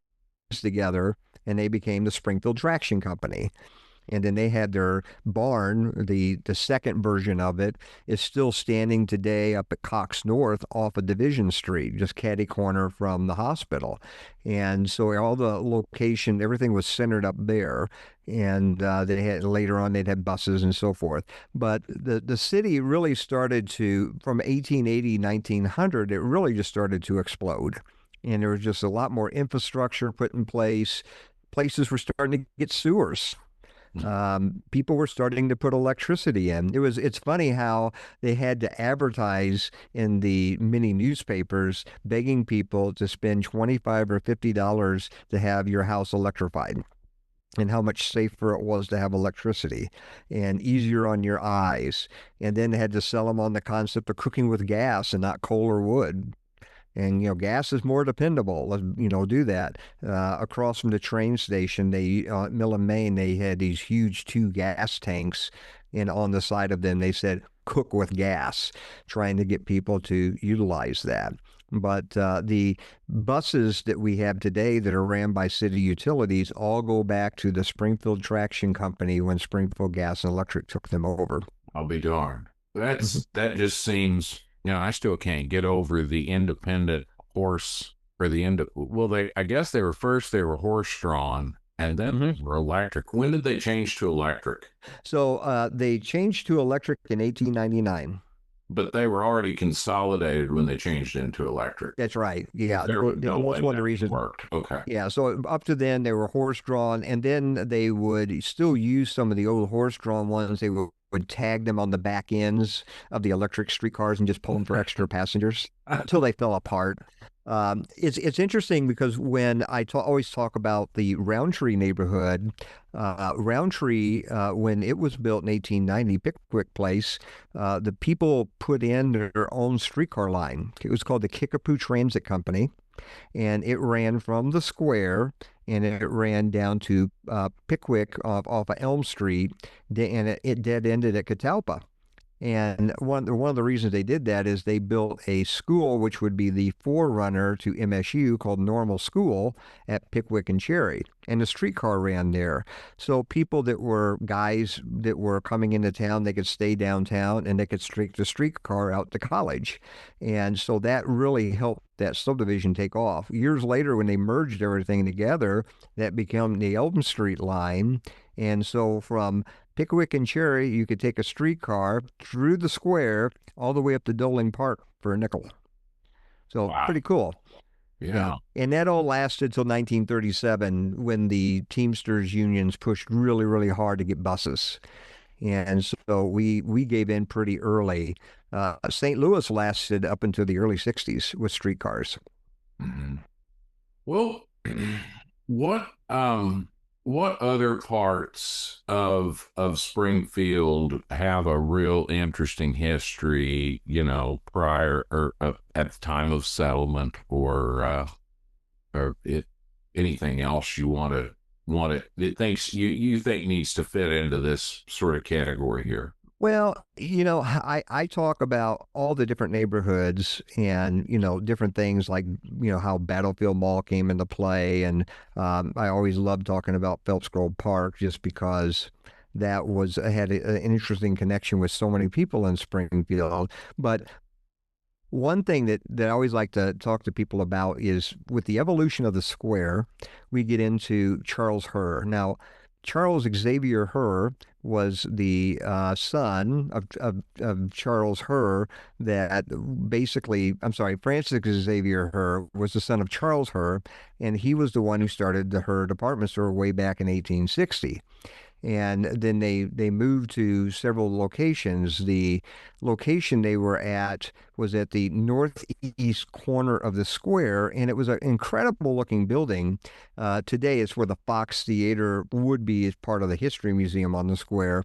together, and they became the Springfield Traction Company. And then they had their barn. The second version of it is still standing today up at Cox North off of Division Street, just catty corner from the hospital. And so all the location, everything was centered up there. And they had later on they'd have buses and so forth. But the city really started to, from 1880, 1900, it really just started to explode. And there was just a lot more infrastructure put in place. Places were starting to get sewers. People were starting to put electricity in. It's funny how they had to advertise in the mini newspapers begging people to spend 25 or $50 to have your house electrified, and how much safer it was to have electricity and easier on your eyes. And then they had to sell them on the concept of cooking with gas and not coal or wood. And gas is more dependable. Let's do that. Across from the train station, they Mill and Main, they had these huge 2 gas tanks, and on the side of them they said "cook with gas," trying to get people to utilize that. But the buses that we have today that are ran by city utilities all go back to the Springfield Traction Company when Springfield Gas and Electric took them over. I'll be darned. Mhm. That just seems, I still can't get over the independent horse or the end. Well, I guess they were horse drawn. And then they were electric. When did they change to electric? So they changed to electric in 1899. But they were already consolidated when they changed into electric. That's right. Yeah, There was no that's way one of the that reasons. worked. Okay. Yeah, so up to then they were horse drawn, and then they would still use some of the old horse drawn ones. They would tag them on the back ends of the electric streetcars and just pull them for extra passengers until they fell apart. It's interesting because when always talk about the Roundtree neighborhood, Roundtree, when it was built in 1890, Pickwick Place, the people put in their own streetcar line. It was called the Kickapoo Transit Company, and it ran from the square and it ran down to Pickwick off of Elm Street, and it dead ended at Catalpa. And one of the reasons they did that is they built a school which would be the forerunner to MSU called Normal School at Pickwick and Cherry. And the streetcar ran there. So people that were guys that were coming into town, they could stay downtown and they could streak the streetcar out to college. And so that really helped that subdivision take off. Years later, when they merged everything together, that became the Elm Street line. And so from Pickwick and Cherry, you could take a streetcar through the square all the way up to Doling Park for a nickel. So Wow. pretty cool. Yeah. And that all lasted till 1937 when the Teamsters unions pushed really, really hard to get buses. And so we gave in pretty early. St. Louis lasted up until the early 60s with streetcars. Mm-hmm. Well, what what other parts of Springfield have a real interesting history, prior or at the time of settlement, or anything else you it thinks you think needs to fit into this sort of category here? Well, I talk about all the different neighborhoods and, different things like, how Battlefield Mall came into play. And I always love talking about Phelps Grove Park just because had an interesting connection with so many people in Springfield. But one thing that I always like to talk to people about is with the evolution of the square, we get into Charles Herr. Now, Charles Xavier Herr was the son of Charles Herr Francis Xavier Herr was the son of Charles Herr, and he was the one who started the Herr department store way back in 1860. And then they moved to several locations. The location they were at was at the northeast corner of the square, and it was an incredible looking building. Today, it's where the Fox Theater would be as part of the History Museum on the square.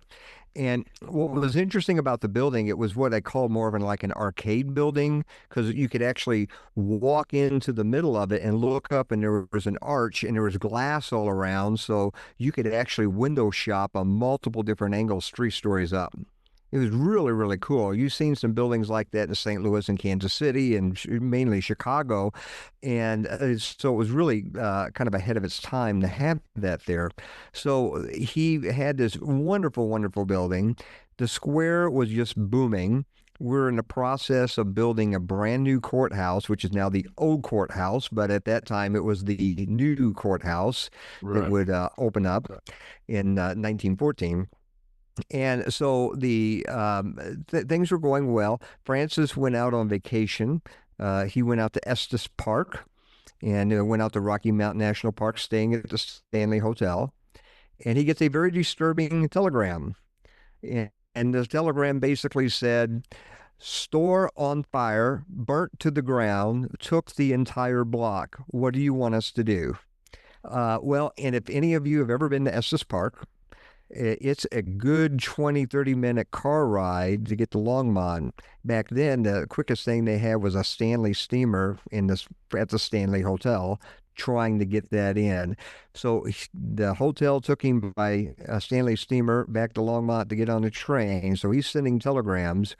And what was interesting about the building, it was what I call more of an arcade building, because you could actually walk into the middle of it and look up, and there was an arch and there was glass all around. So you could actually window shop on multiple different angles, 3 stories up. It was really, really cool. You've seen some buildings like that in St. Louis and Kansas City and mainly Chicago. And so it was really kind of ahead of its time to have that there. So he had this wonderful, wonderful building. The square was just booming. We're in the process of building a brand new courthouse, which is now the old courthouse, but at that time it was the new courthouse that would open up in 1914. And so the things were going well. Francis went out on vacation. He went out to Estes Park and went out to Rocky Mountain National Park, staying at the Stanley Hotel. And he gets a very disturbing telegram. And the telegram basically said, "Store on fire, burnt to the ground, took the entire block. What do you want us to do?" Well, and if any of you have ever been to Estes Park, it's a good 20, 30-minute car ride to get to Longmont. Back then, the quickest thing they had was a Stanley steamer at the Stanley Hotel, trying to get that in. So the hotel took him by a Stanley steamer back to Longmont to get on the train. So he's sending telegrams.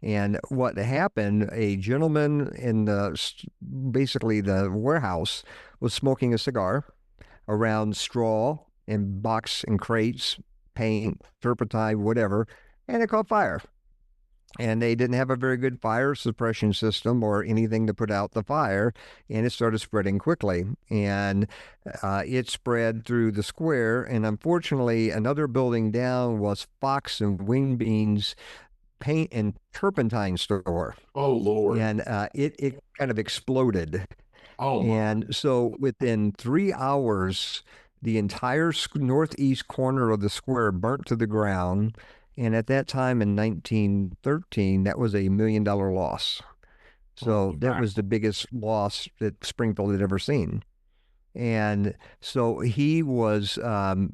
And what happened, a gentleman in basically the warehouse was smoking a cigar around straw and box and crates, paint, turpentine, whatever, and it caught fire. and they didn't have a very good fire suppression system or anything to put out the fire, and it started spreading quickly, and it spread through the square. And unfortunately, another building down was Fox and Wingbean's paint and turpentine store, Oh Lord. and it kind of exploded. Oh my. And so within 3 hours, the entire northeast corner of the square burnt to the ground. And at that time in 1913, that was $1 million loss. So Oh that my. was the biggest loss that Springfield had ever seen. And so he was a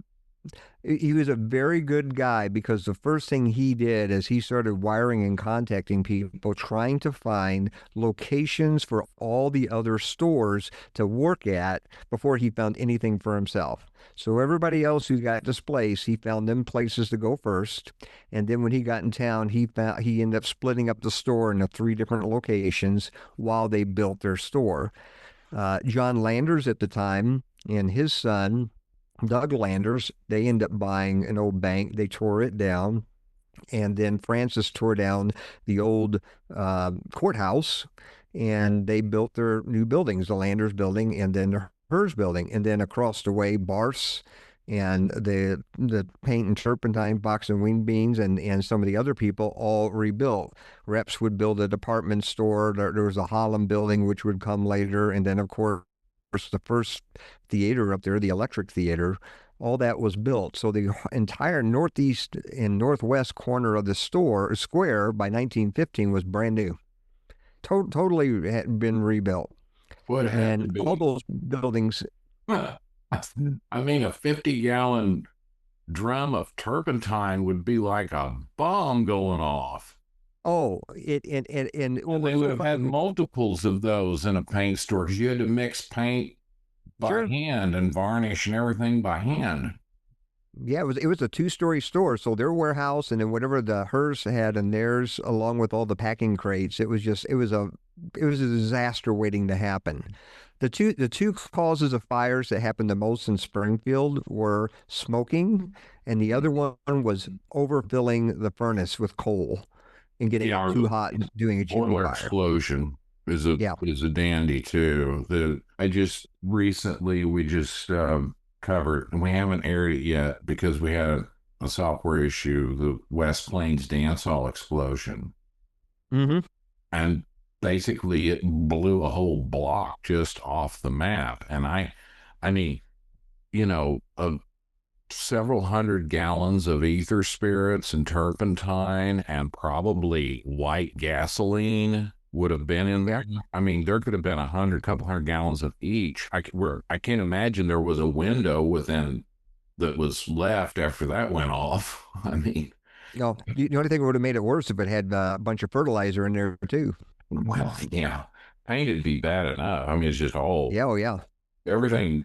very good guy, because the first thing he did is he started wiring and contacting people, trying to find locations for all the other stores to work at before he found anything for himself. So everybody else who got displaced, he found them places to go first. And then when he got in town, he ended up splitting up the store into three different locations while they built their store. John Landers at the time and his son Doug Landers, they end up buying an old bank. They tore it down. And then Francis tore down the old courthouse, and they built their new buildings, the Landers building and then the Hers building. And then across the way, Barse and the paint and turpentine box and wing beans and some of the other people all rebuilt. Reps would build a department store. There was a Holland building, which would come later. And then, of course, the first theater up there, the Electric Theater, all that was built. So the entire northeast and northwest corner of the square by 1915 was brand new. Totally had been rebuilt. What had to And all be? those buildings, I mean, a 50-gallon drum of turpentine would be like a bomb going off. oh, it and Well, they would have had multiples of those in a paint store because you had to mix paint by sure. hand and varnish and everything by hand. Yeah, it was a two-story store. So their warehouse and then whatever the Hearst had in theirs, along with all the packing crates, it was a disaster waiting to happen. The two causes of fires that happened the most in Springfield were smoking, and the other one was overfilling the furnace with coal and getting it Yeah, too the hot and doing a chimney boiler fire. explosion Yeah. is a dandy too. The I just recently we just covered, and we haven't aired it yet because we had a software issue, the West Plains dance hall explosion, Hmm. and basically it blew a whole block just off the map. And I mean, several hundred gallons of ether spirits and turpentine and probably white gasoline would have been in there. I mean, there could have been couple hundred gallons of each. I can't imagine there was a window within that was left after that went off. I mean, The only thing that would have made it worse if it had a bunch of fertilizer in there too. well, yeah, paint would be bad enough. I mean, it's just all Yeah, oh yeah. everything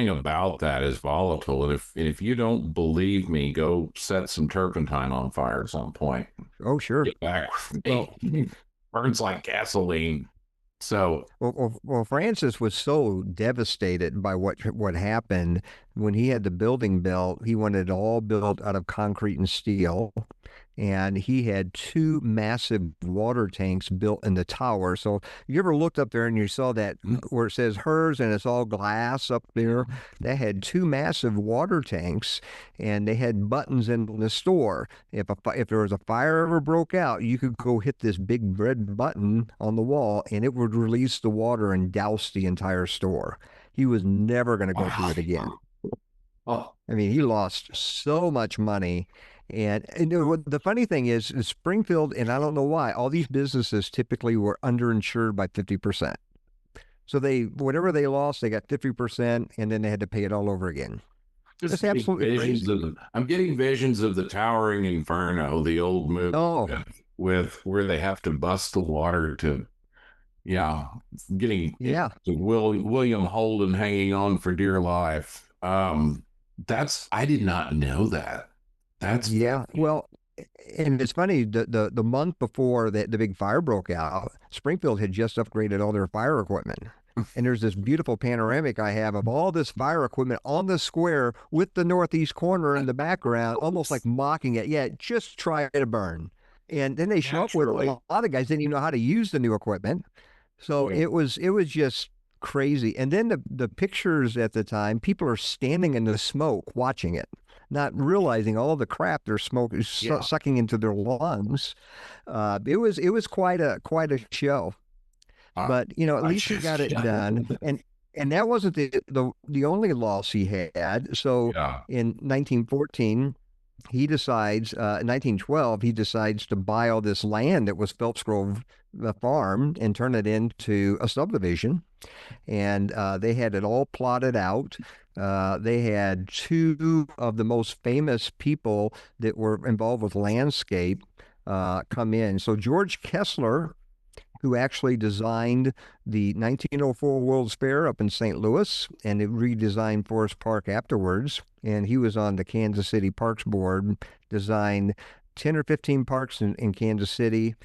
about that is volatile. And if you don't believe me, go set some turpentine on fire at some point. Oh sure. Get back. Well, Burns like gasoline. So well, Francis was so devastated by what happened when he had the building built. He wanted it all built out of concrete and steel, and he had two massive water tanks built in the tower. So you ever looked up there and you saw that where it says hers and it's all glass up there? That had two massive water tanks, and they had buttons in the store. If there was a fire ever broke out, you could go hit this big red button on the wall, and it would release the water and douse the entire store. He was never going to go through wow. it again. Oh, I mean, he lost so much money. And what the funny thing is Springfield, and I don't know why, all these businesses typically were underinsured by 50%. So whatever they lost, they got 50%, and then they had to pay it all over again. just That's getting absolutely visions crazy. I'm getting visions of the Towering Inferno, the old movie Oh, with where they have to bust the water to, yeah, getting yeah, to William Holden hanging on for dear life. I did not know that. That's yeah. Well, and it's funny, the month before the big fire broke out, Springfield had just upgraded all their fire equipment. And there's this beautiful panoramic I have of all this fire equipment on the square with the northeast corner in the background, almost like mocking it. Yeah, just try to burn. And then they show up with a Naturally. lot of guys didn't even know how to use the new equipment. So Yeah. it was just crazy. And then the pictures at the time, people are standing in the smoke watching it, not realizing all the crap their smoke is Yeah. sucking into their lungs. It was quite a show. I, But at I least he just, got it yeah. done. And that wasn't the only loss he had. So Yeah. in 1914, he decides, 1912, he decides to buy all this land that was Phelps Grove farm and turn it into a subdivision. And they had it all plotted out. They had two of the most famous people that were involved with landscape come in. So George Kessler, who actually designed the 1904 World's Fair up in St. Louis and it redesigned Forest Park afterwards. And he was on the Kansas City Parks Board, designed 10 or 15 parks in Kansas City.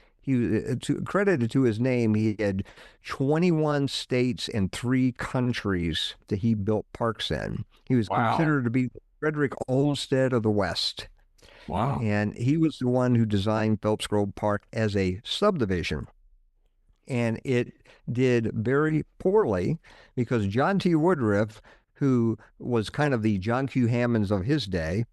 Credited to his name, he had 21 states and 3 countries that he built parks in. He was Wow. considered to be Frederick Olmsted of the West. Wow. And he was the one who designed Phelps Grove Park as a subdivision, and it did very poorly because John T. Woodruff, who was kind of the John Q. Hammonds of his day,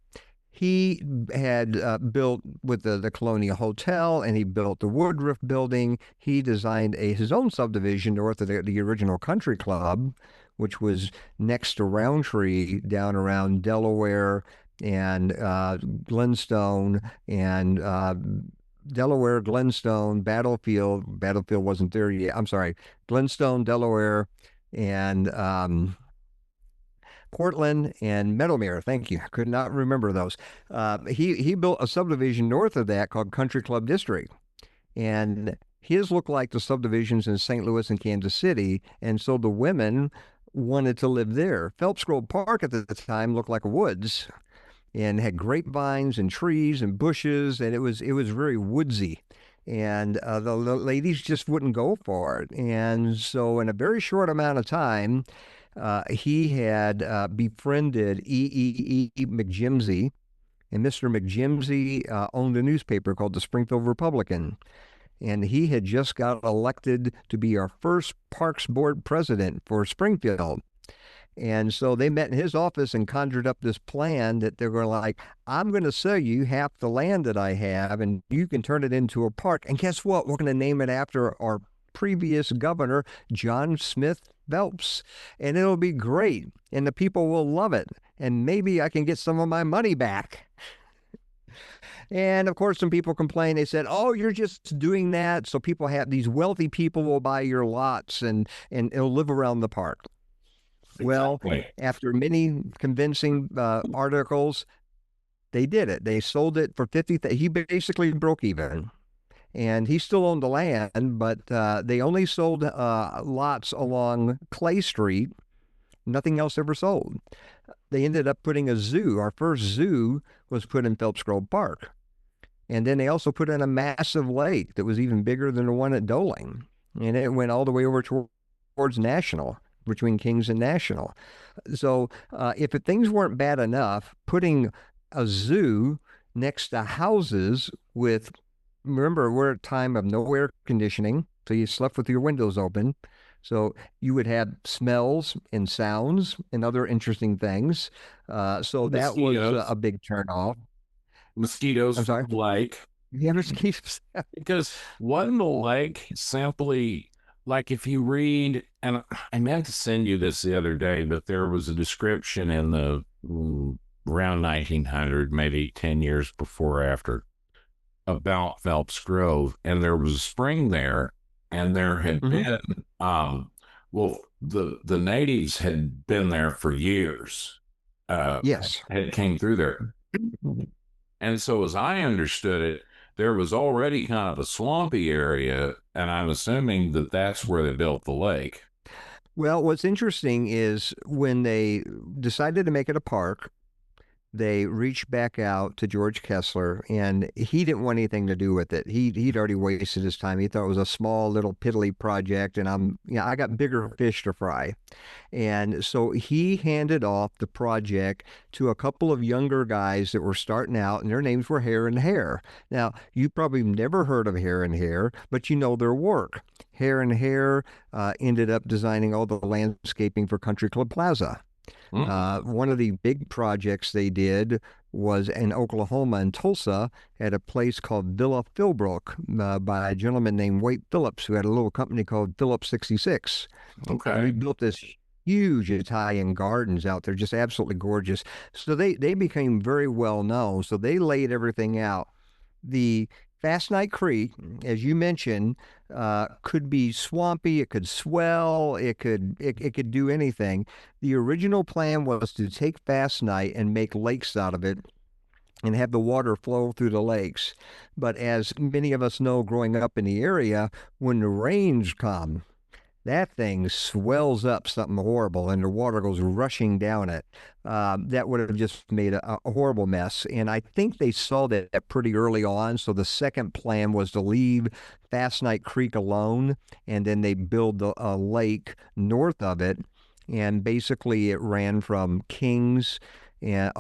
he had built with the Colonial Hotel and he built the Woodruff Building. He designed his own subdivision north of the original Country Club, which was next to Roundtree down around Delaware and Glenstone and Delaware, Glenstone, Battlefield. Battlefield wasn't there yet. I'm sorry, Glenstone, Delaware, and Portland and Meadowmere. Thank you. I could not remember those. He built a subdivision north of that called Country Club District, and his looked like the subdivisions in St. Louis and Kansas City, and so the women wanted to live there. Phelps Grove Park at the time looked like a woods and had grapevines and trees and bushes, and it was very woodsy. And the ladies just wouldn't go for it. And so, in a very short amount of time, he had befriended E. McJimsey, and Mr. McJimsey owned a newspaper called the Springfield Republican. And he had just got elected to be our first Parks Board president for Springfield. And so they met in his office and conjured up this plan that they're going to like, I'm going to sell you half the land that I have and you can turn it into a park. And guess what? We're going to name it after our previous governor, John Smith Phelps. And it'll be great. And the people will love it. And maybe I can get some of my money back. And of course, some people complain. They said, "Oh, you're just doing that so people have these wealthy people will buy your lots and it'll live around the park." Well, Exactly. after many convincing articles, they did it. They sold it for 50. He basically broke even, and he still owned the land, but they only sold lots along Clay Street. Nothing else ever sold. They ended up putting a zoo. Our first zoo was put in Phelps Grove Park. And then they also put in a massive lake that was even bigger than the one at Doling. And it went all the way over towards National, between Kings and National. So if things weren't bad enough, putting a zoo next to houses with, remember, we're at a time of no air conditioning, so you slept with your windows open. So you would have smells and sounds and other interesting things. So that was Mosquitoes. a big turnoff. Mosquitoes I'm from sorry. the lake. You ever keeps Because wasn't the lake simply like if you read, and I meant to send you this the other day, but there was a description in the around 1900, maybe 10 years before or after, about Phelps Grove, and there was a spring there, and there had Mhm. been, well, the natives had been there for years, uh, Yes. had came through there. And so, as I understood it, there was already kind of a swampy area, and I'm assuming that that's where they built the lake. Well, what's interesting is when they decided to make it a park, they reached back out to George Kessler, and he didn't want anything to do with it. He'd already wasted his time. He thought it was a small little piddly project, and I got bigger fish to fry. And so he handed off the project to a couple of younger guys that were starting out, and their names were Hare and Hare. Now, you probably never heard of Hare and Hare, but you know their work. Hare and Hare ended up designing all the landscaping for Country Club Plaza. Mm. One of the big projects they did was in Oklahoma and Tulsa at a place called Villa Philbrook by a gentleman named Wade Phillips, who had a little company called Phillips 66. And we Okay. built this huge Italian gardens out there, just absolutely gorgeous. So they became very well known. So they laid everything out. The Fast Night Creek, as you mentioned, could be swampy. It could swell. It could do anything. The original plan was to take Fast Night and make lakes out of it and have the water flow through the lakes. But as many of us know, growing up in the area, when the rains come, that thing swells up something horrible and the water goes rushing down it. That would have just made a horrible mess. And I think they saw that pretty early on. So the second plan was to leave Fast Night Creek alone, and then they build a lake north of it. And basically, it ran from Kings and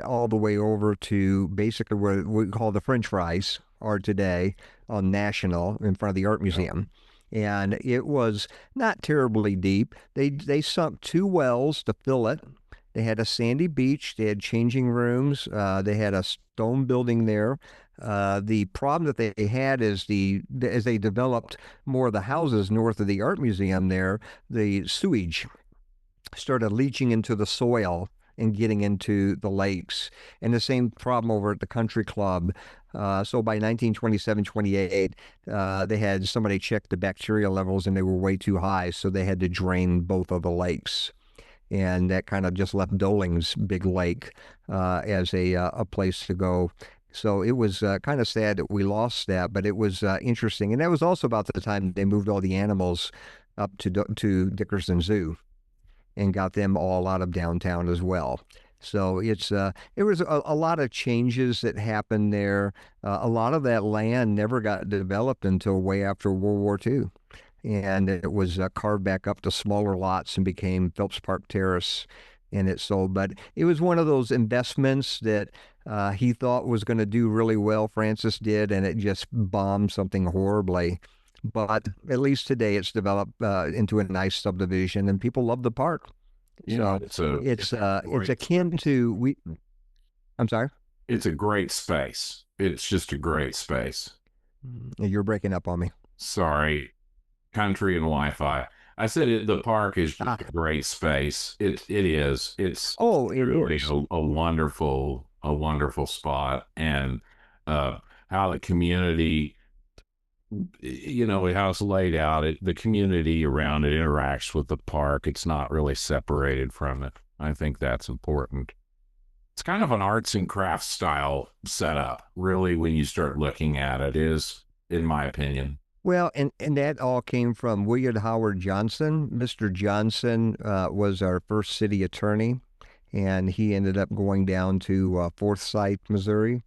all the way over to basically where we call the French fries are today on National in front of the Art Yeah. Museum. And it was not terribly deep. They sunk two wells to fill it. They had a sandy beach. They had changing rooms. They had a stone building there. The problem that they had is as they developed more of the houses north of the art museum there, the sewage started leaching into the soil and getting into the lakes. And the same problem over at the country club. So by 1927, 28, they had somebody check the bacteria levels and they were way too high. So they had to drain both of the lakes. And that kind of just left Doling's Big Lake as a place to go. So it was kind of sad that we lost that, but it was interesting. And that was also about the time they moved all the animals up to Dickerson Zoo and got them all out of downtown as well. So it was a lot of changes that happened there. A lot of that land never got developed until way after World War II, and it was carved back up to smaller lots and became Phelps Park Terrace, and it sold. But it was one of those investments that he thought was going to do really well. Francis did, and it just bombed something horribly. But at least today it's developed into a nice subdivision and people love the park. Yeah, So it's great akin to we I'm sorry. it's a great space. It's just a great space. You're breaking up on me. Sorry, country and Wi-Fi. I said the park is Ah, just a great space. It is. It's oh, it truly is. a wonderful spot, and uh, how the community, how it's laid out. The community around it interacts with the park. It's not really separated from it. I think that's important. It's kind of an arts and crafts style setup, really, when you start looking at it, is, in my opinion. Well, and that all came from William Howard Johnson. Mr. Johnson was our first city attorney, and he ended up going down to Forsyth, Missouri.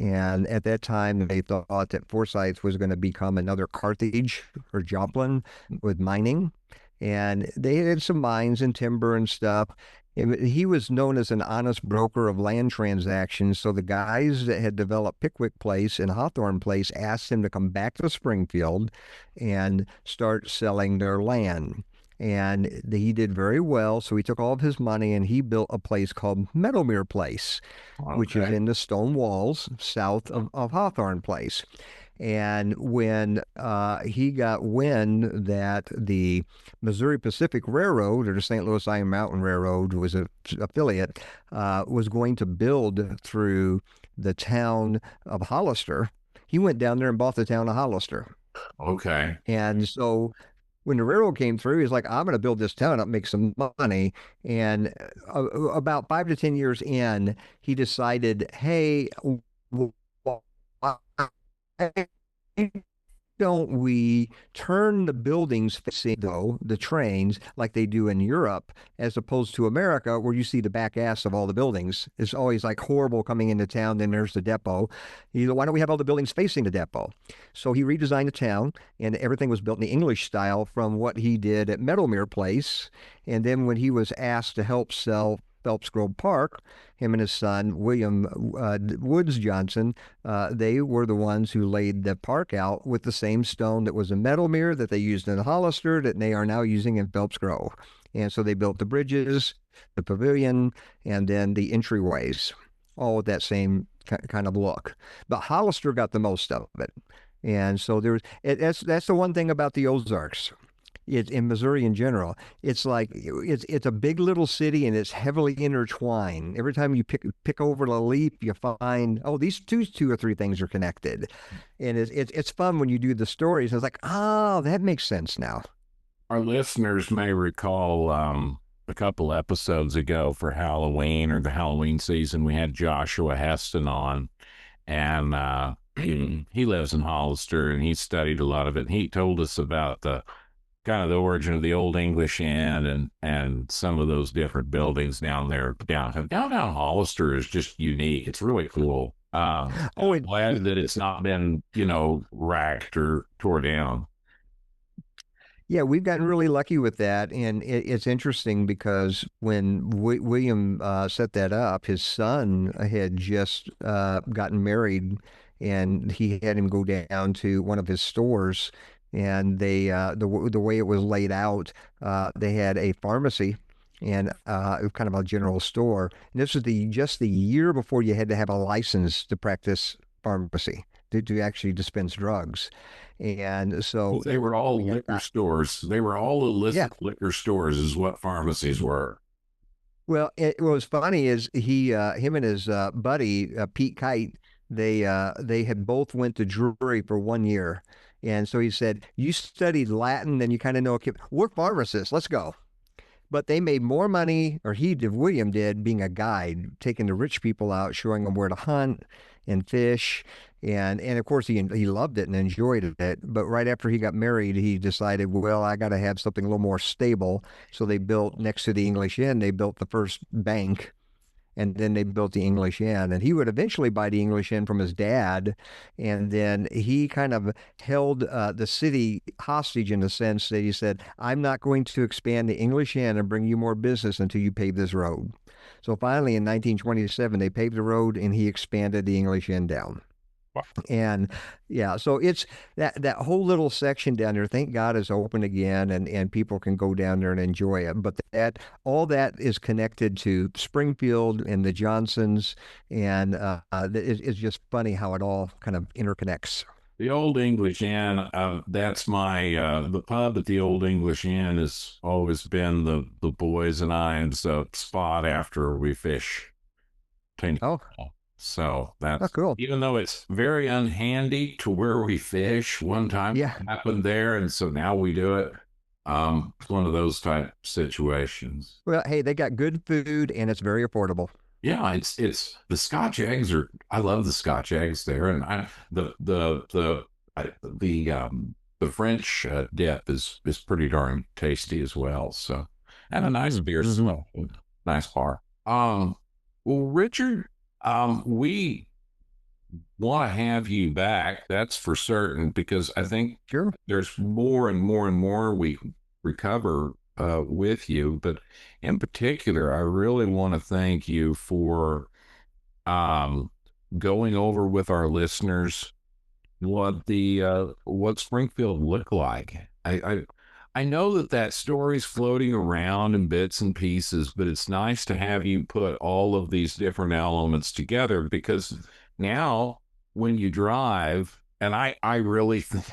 And at that time, they thought that Forsyth was going to become another Carthage or Joplin with mining. And they had some mines and timber and stuff. And he was known as an honest broker of land transactions. So the guys that had developed Pickwick Place and Hawthorne Place asked him to come back to Springfield and start selling their land. And he did very well. So he took all of his money and he built a place called Meadowmere Place, which is Okay. in the stone walls south of Hawthorne Place. And when he got wind that the Missouri Pacific Railroad or the St. Louis Iron Mountain Railroad was an affiliate, was going to build through the town of Hollister, he went down there and bought the town of Hollister. Okay. And so when the railroad came through, he's like, I'm going to build this town up, make some money. And about 5 to 10 years in, he decided, hey, don't we turn the buildings facing, though, the trains like they do in Europe, as opposed to America, where you see the back ass of all the buildings? It's always like horrible coming into town. Then there's the depot. Why don't we have all the buildings facing the depot? So he redesigned the town, and everything was built in the English style from what he did at Meadowmere Place. And then when he was asked to help sell Phelps Grove Park, him and his son, William Woods Johnson, they were the ones who laid the park out with the same stone that was in Meadowmere that they used in Hollister that they are now using in Phelps Grove. And so they built the bridges, the pavilion, and then the entryways, all with that same kind of look. But Hollister got the most of it. And so that's the one thing about the Ozarks. It's in Missouri in general. It's like it's a big little city and it's heavily intertwined. Every time you pick over the leaf, you find, oh, these two or three things are connected, and it's fun when you do the stories. It's like, oh, that makes sense now. Our listeners may recall a couple episodes ago for Halloween or the Halloween season, we had Joshua Heston on, and he lives in Hollister and he studied a lot of it. And he told us about the kind of the origin of the Old English Inn and some of those different buildings down there. Downtown Hollister is just unique. It's really cool. I'm glad that it's not been, racked or tore down. Yeah, we've gotten really lucky with that, and it's interesting because when William set that up, his son had just gotten married, and he had him go down to one of his stores, and the way it was laid out, they had a pharmacy and kind of a general store. And this was just the year before you had to have a license to practice pharmacy to actually dispense drugs. And so they were all liquor stores. They were all illicit liquor stores, is what pharmacies were. Well, what was funny is him and his buddy Pete Kite, they had both went to Drury for 1 year, and so he said, "You studied Latin, then you kind of know. We're pharmacists. Let's go." But they made more money, or William did, being a guide, taking the rich people out, showing them where to hunt and fish. And of course, he loved it and enjoyed it. But right after he got married, he decided, well, I got to have something a little more stable. So they built, next to the English Inn, they built the first bank, and then they built the English Inn. And he would eventually buy the English Inn from his dad. And then he kind of held the city hostage in the sense that he said, I'm not going to expand the English Inn and bring you more business until you pave this road. So finally, in 1927, they paved the road and he expanded the English Inn down. Wow. And yeah, so it's that whole little section down there, thank God, is open again, and people can go down there and enjoy it. But all that is connected to Springfield and the Johnsons, and it's just funny how it all kind of interconnects. The Old English Inn, that's the pub at the Old English Inn has always been the boys and I's spot after we fish. Oh. So that's cool. Even though it's very unhandy to where we fish, one time it happened there, and so now we do it. It's one of those type situations. Well, hey, they got good food and it's very affordable. Yeah, it's the Scotch eggs I love the Scotch eggs there, and the French dip is pretty darn tasty as well. So, and a nice beer smell, nice bar. Well, Richard. We want to have you back, that's for certain, because I think there's more and more and more we recover with you. But in particular, I really want to thank you for going over with our listeners what Springfield looked like. I know that story's floating around in bits and pieces, but it's nice to have you put all of these different elements together, because now when you drive, and I really think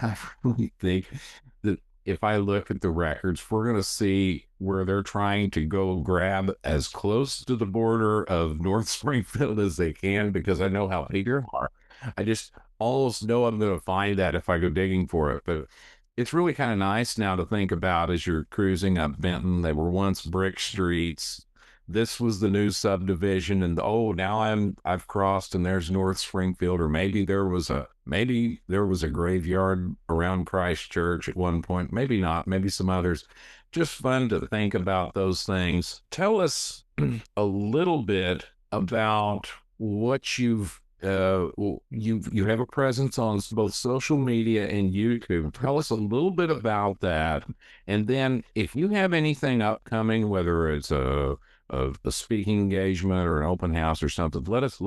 that if I look at the records, we're going to see where they're trying to go grab as close to the border of North Springfield as they can, because I know how people are. I just almost know I'm going to find that if I go digging for it. But it's really kind of nice now to think about as you're cruising up Benton. They were once brick streets. This was the new subdivision, and now I've crossed and there's North Springfield, or maybe there was Maybe there was a graveyard around Christchurch at one point. Maybe not. Maybe some others. Just fun to think about those things. Tell us a little bit about what you have a presence on both social media and YouTube. Tell us a little bit about that, and then if you have anything upcoming, whether it's a speaking engagement or an open house or something, let us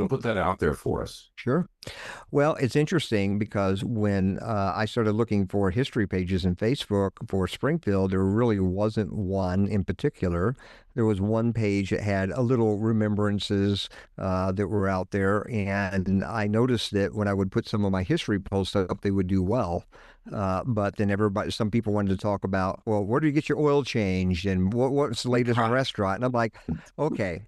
put that out there for us. Sure. Well, it's interesting because when I started looking for history pages in Facebook for Springfield, there really wasn't one in particular. There was one page that had a little remembrances that were out there, and I noticed that when I would put some of my history posts up, they would do well. But then some people wanted to talk about, well, where do you get your oil changed, and what's the latest restaurant? And I'm like, okay.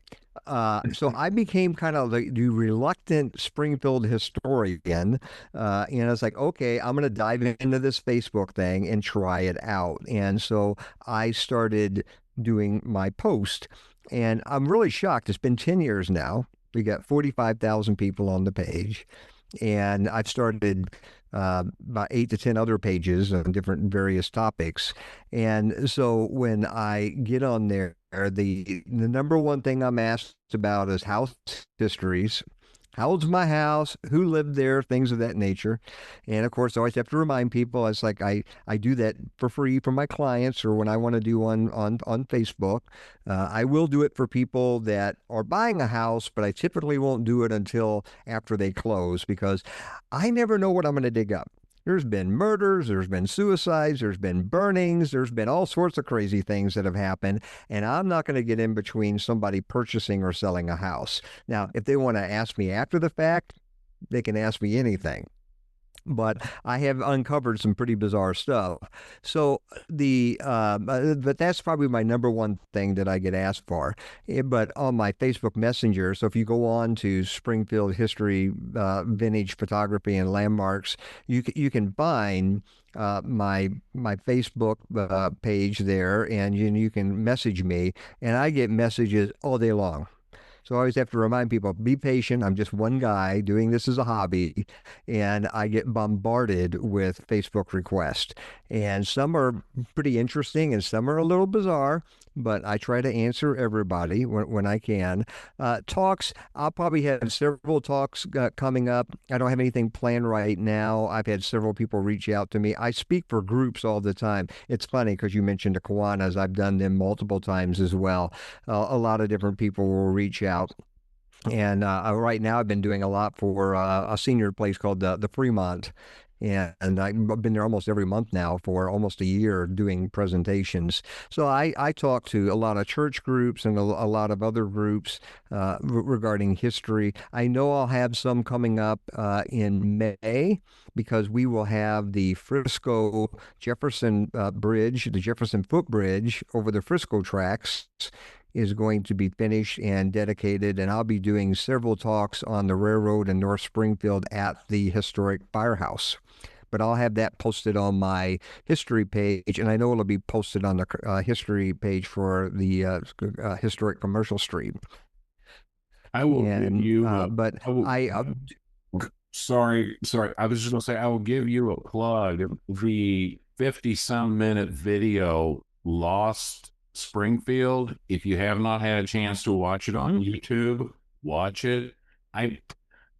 So I became kind of the reluctant Springfield historian. And I was like, okay, I'm going to dive into this Facebook thing and try it out. And so I started doing my post. And I'm really shocked. It's been 10 years now. We got 45,000 people on the page. And I've started about 8 to 10 other pages on different various topics. And so when I get on there, the number one thing I'm asked about is house histories. How old's my house? Who lived there? Things of that nature. And of course, I always have to remind people, it's like I do that for free for my clients or when I want to do one on Facebook. I will do it for people that are buying a house, but I typically won't do it until after they close because I never know what I'm going to dig up. There's been murders, there's been suicides, there's been burnings, there's been all sorts of crazy things that have happened, and I'm not going to get in between somebody purchasing or selling a house. Now, if they want to ask me after the fact, they can ask me anything. But I have uncovered some pretty bizarre stuff. So but that's probably my number one thing that I get asked for. But on my Facebook Messenger, so if you go on to Springfield History, Vintage Photography and Landmarks, you can find my Facebook page there, and you can message me, and I get messages all day long. So I always have to remind people, be patient. I'm just one guy doing this as a hobby, and I get bombarded with Facebook requests. And some are pretty interesting and some are a little bizarre, but I try to answer everybody when I can. Talks, I'll probably have several talks coming up. I don't have anything planned right now. I've had several people reach out to me. I speak for groups all the time. It's funny because you mentioned the Kiwanis. I've done them multiple times as well. A lot of different people will reach out. And right now, I've been doing a lot for a senior place called the Fremont. And I've been there almost every month now for almost a year doing presentations. So I talk to a lot of church groups and a lot of other groups regarding history. I know I'll have some coming up in May because we will have the Frisco Jefferson Bridge, the Jefferson Footbridge over the Frisco tracks is going to be finished and dedicated, and I'll be doing several talks on the railroad in North Springfield at the historic firehouse. But I'll have that posted on my history page, and I know it'll be posted on the history page for the historic Commercial Street. I will give you, but sorry. I was just going to say, I will give you a plug. The 50-some minute video, Lost Springfield. If you have not had a chance to watch it on YouTube, watch it. I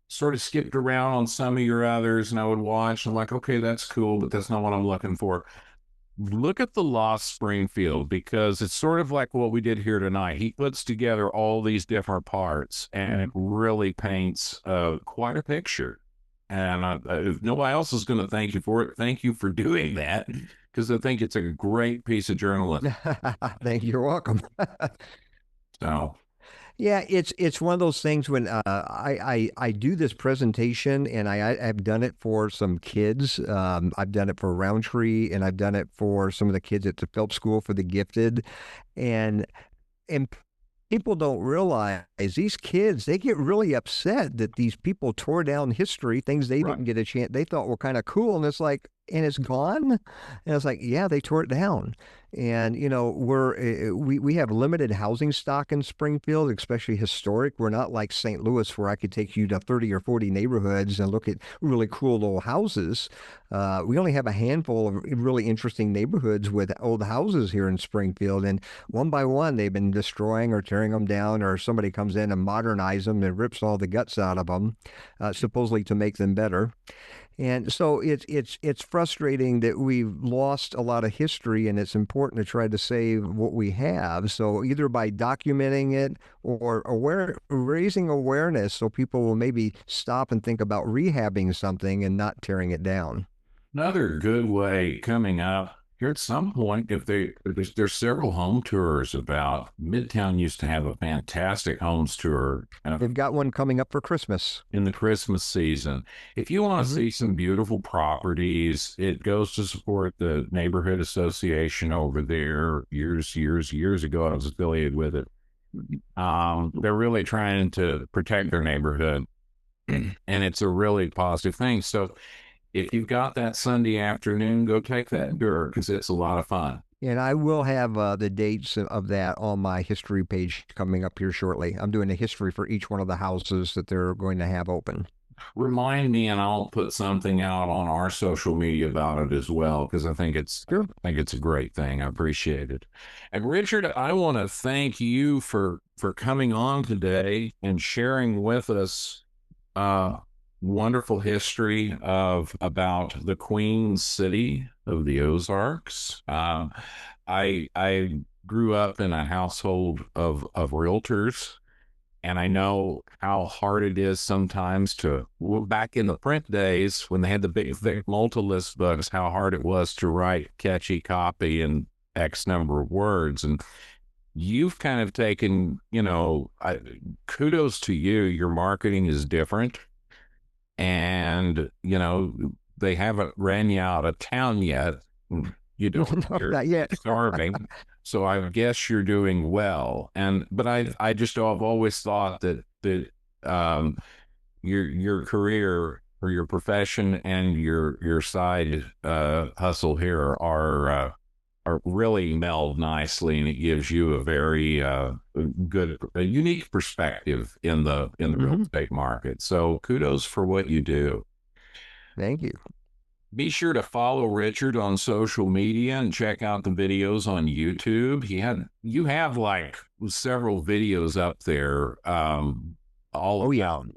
sort of skipped around on some of your others and I would watch and I'm like, okay, that's cool, but that's not what I'm looking for. Look at the Lost Springfield because it's sort of like what we did here tonight. He puts together all these different parts and it really paints quite a picture. And if nobody else is going to thank you for it, thank you for doing that because I think it's a great piece of journalism. Thank you. You're welcome. So, yeah, it's one of those things when I do this presentation and I've done it for some kids. I've done it for Roundtree and I've done it for some of the kids at the Phelps School for the Gifted, and people don't realize these kids, they get really upset that these people tore down history, things they didn't get a chance, they thought were kind of cool. And it's like, and it's gone. And I was like, yeah, they tore it down. And we have limited housing stock in Springfield, especially historic. We're not like St. Louis, where I could take you to 30 or 40 neighborhoods and look at really cool old houses. We only have a handful of really interesting neighborhoods with old houses here in Springfield, and one by one they've been destroying or tearing them down, or somebody comes in and modernizes them and rips all the guts out of them, supposedly to make them better. And so it's frustrating that we've lost a lot of history, and it's important to try to save what we have. So either by documenting it or raising awareness, so people will maybe stop and think about rehabbing something and not tearing it down. Another good way coming up here at some point, if there's several home tours about. Midtown used to have a fantastic homes tour They've got one coming up for Christmas. in the Christmas season. If you want to see some beautiful properties, it goes to support the neighborhood association over there. Years ago, I was affiliated with it. They're really trying to protect their neighborhood, and it's a really positive thing. So if you've got that Sunday afternoon, go take that tour because it's a lot of fun. And I will have the dates of that on my history page coming up here shortly. I'm doing a history for each one of the houses that they're going to have open. Remind me, and I'll put something out on our social media about it as well because Sure. I think it's a great thing. I appreciate it. And Richard, I want to thank you for coming on today and sharing with us wonderful history of about the Queen City of the Ozarks. I grew up in a household of realtors, and I know how hard it is sometimes to, well, back in the print days when they had the big thick multi-list books, how hard it was to write catchy copy in X number of words. And you've kind of taken, kudos to you. Your marketing is different, and they haven't ran you out of town yet. You don't. No, You're not yet. starving, so I guess you're doing well. But I've always thought that your career or your profession and your side hustle here are really meld nicely, and it gives you a very unique perspective in the real estate market. So kudos for what you do. Thank you. Be sure to follow Richard on social media and check out the videos on YouTube. You have like several videos up there, all about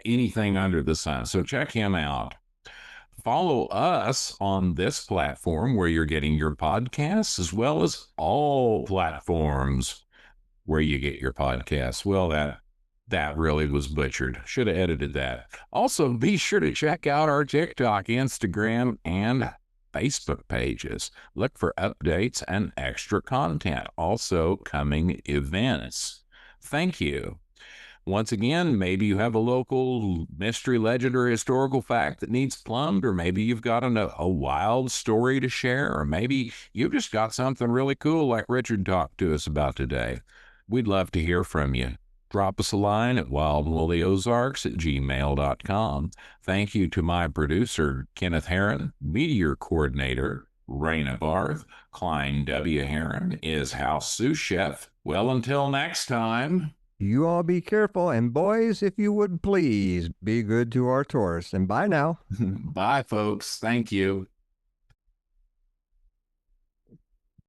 anything under the sun. So check him out. Follow us on this platform where you're getting your podcasts, as well as all platforms where you get your podcasts. Well, that really was butchered. Should have edited that. Also, be sure to check out our TikTok, Instagram, and Facebook pages. Look for updates and extra content. Also, coming events. Thank you. Once again, maybe you have a local mystery, legend, or historical fact that needs plumbed, or maybe you've got a wild story to share, or maybe you've just got something really cool like Richard talked to us about today. We'd love to hear from you. Drop us a line at wildwoollyozarks@gmail.com. Thank you to my producer, Kenneth Herron, meteor coordinator, Raina Barth. Klein W. Herron is house sous chef. Well, until next time. You all be careful, and boys, if you would please, be good to our tourists. And bye now. Bye, folks. Thank you.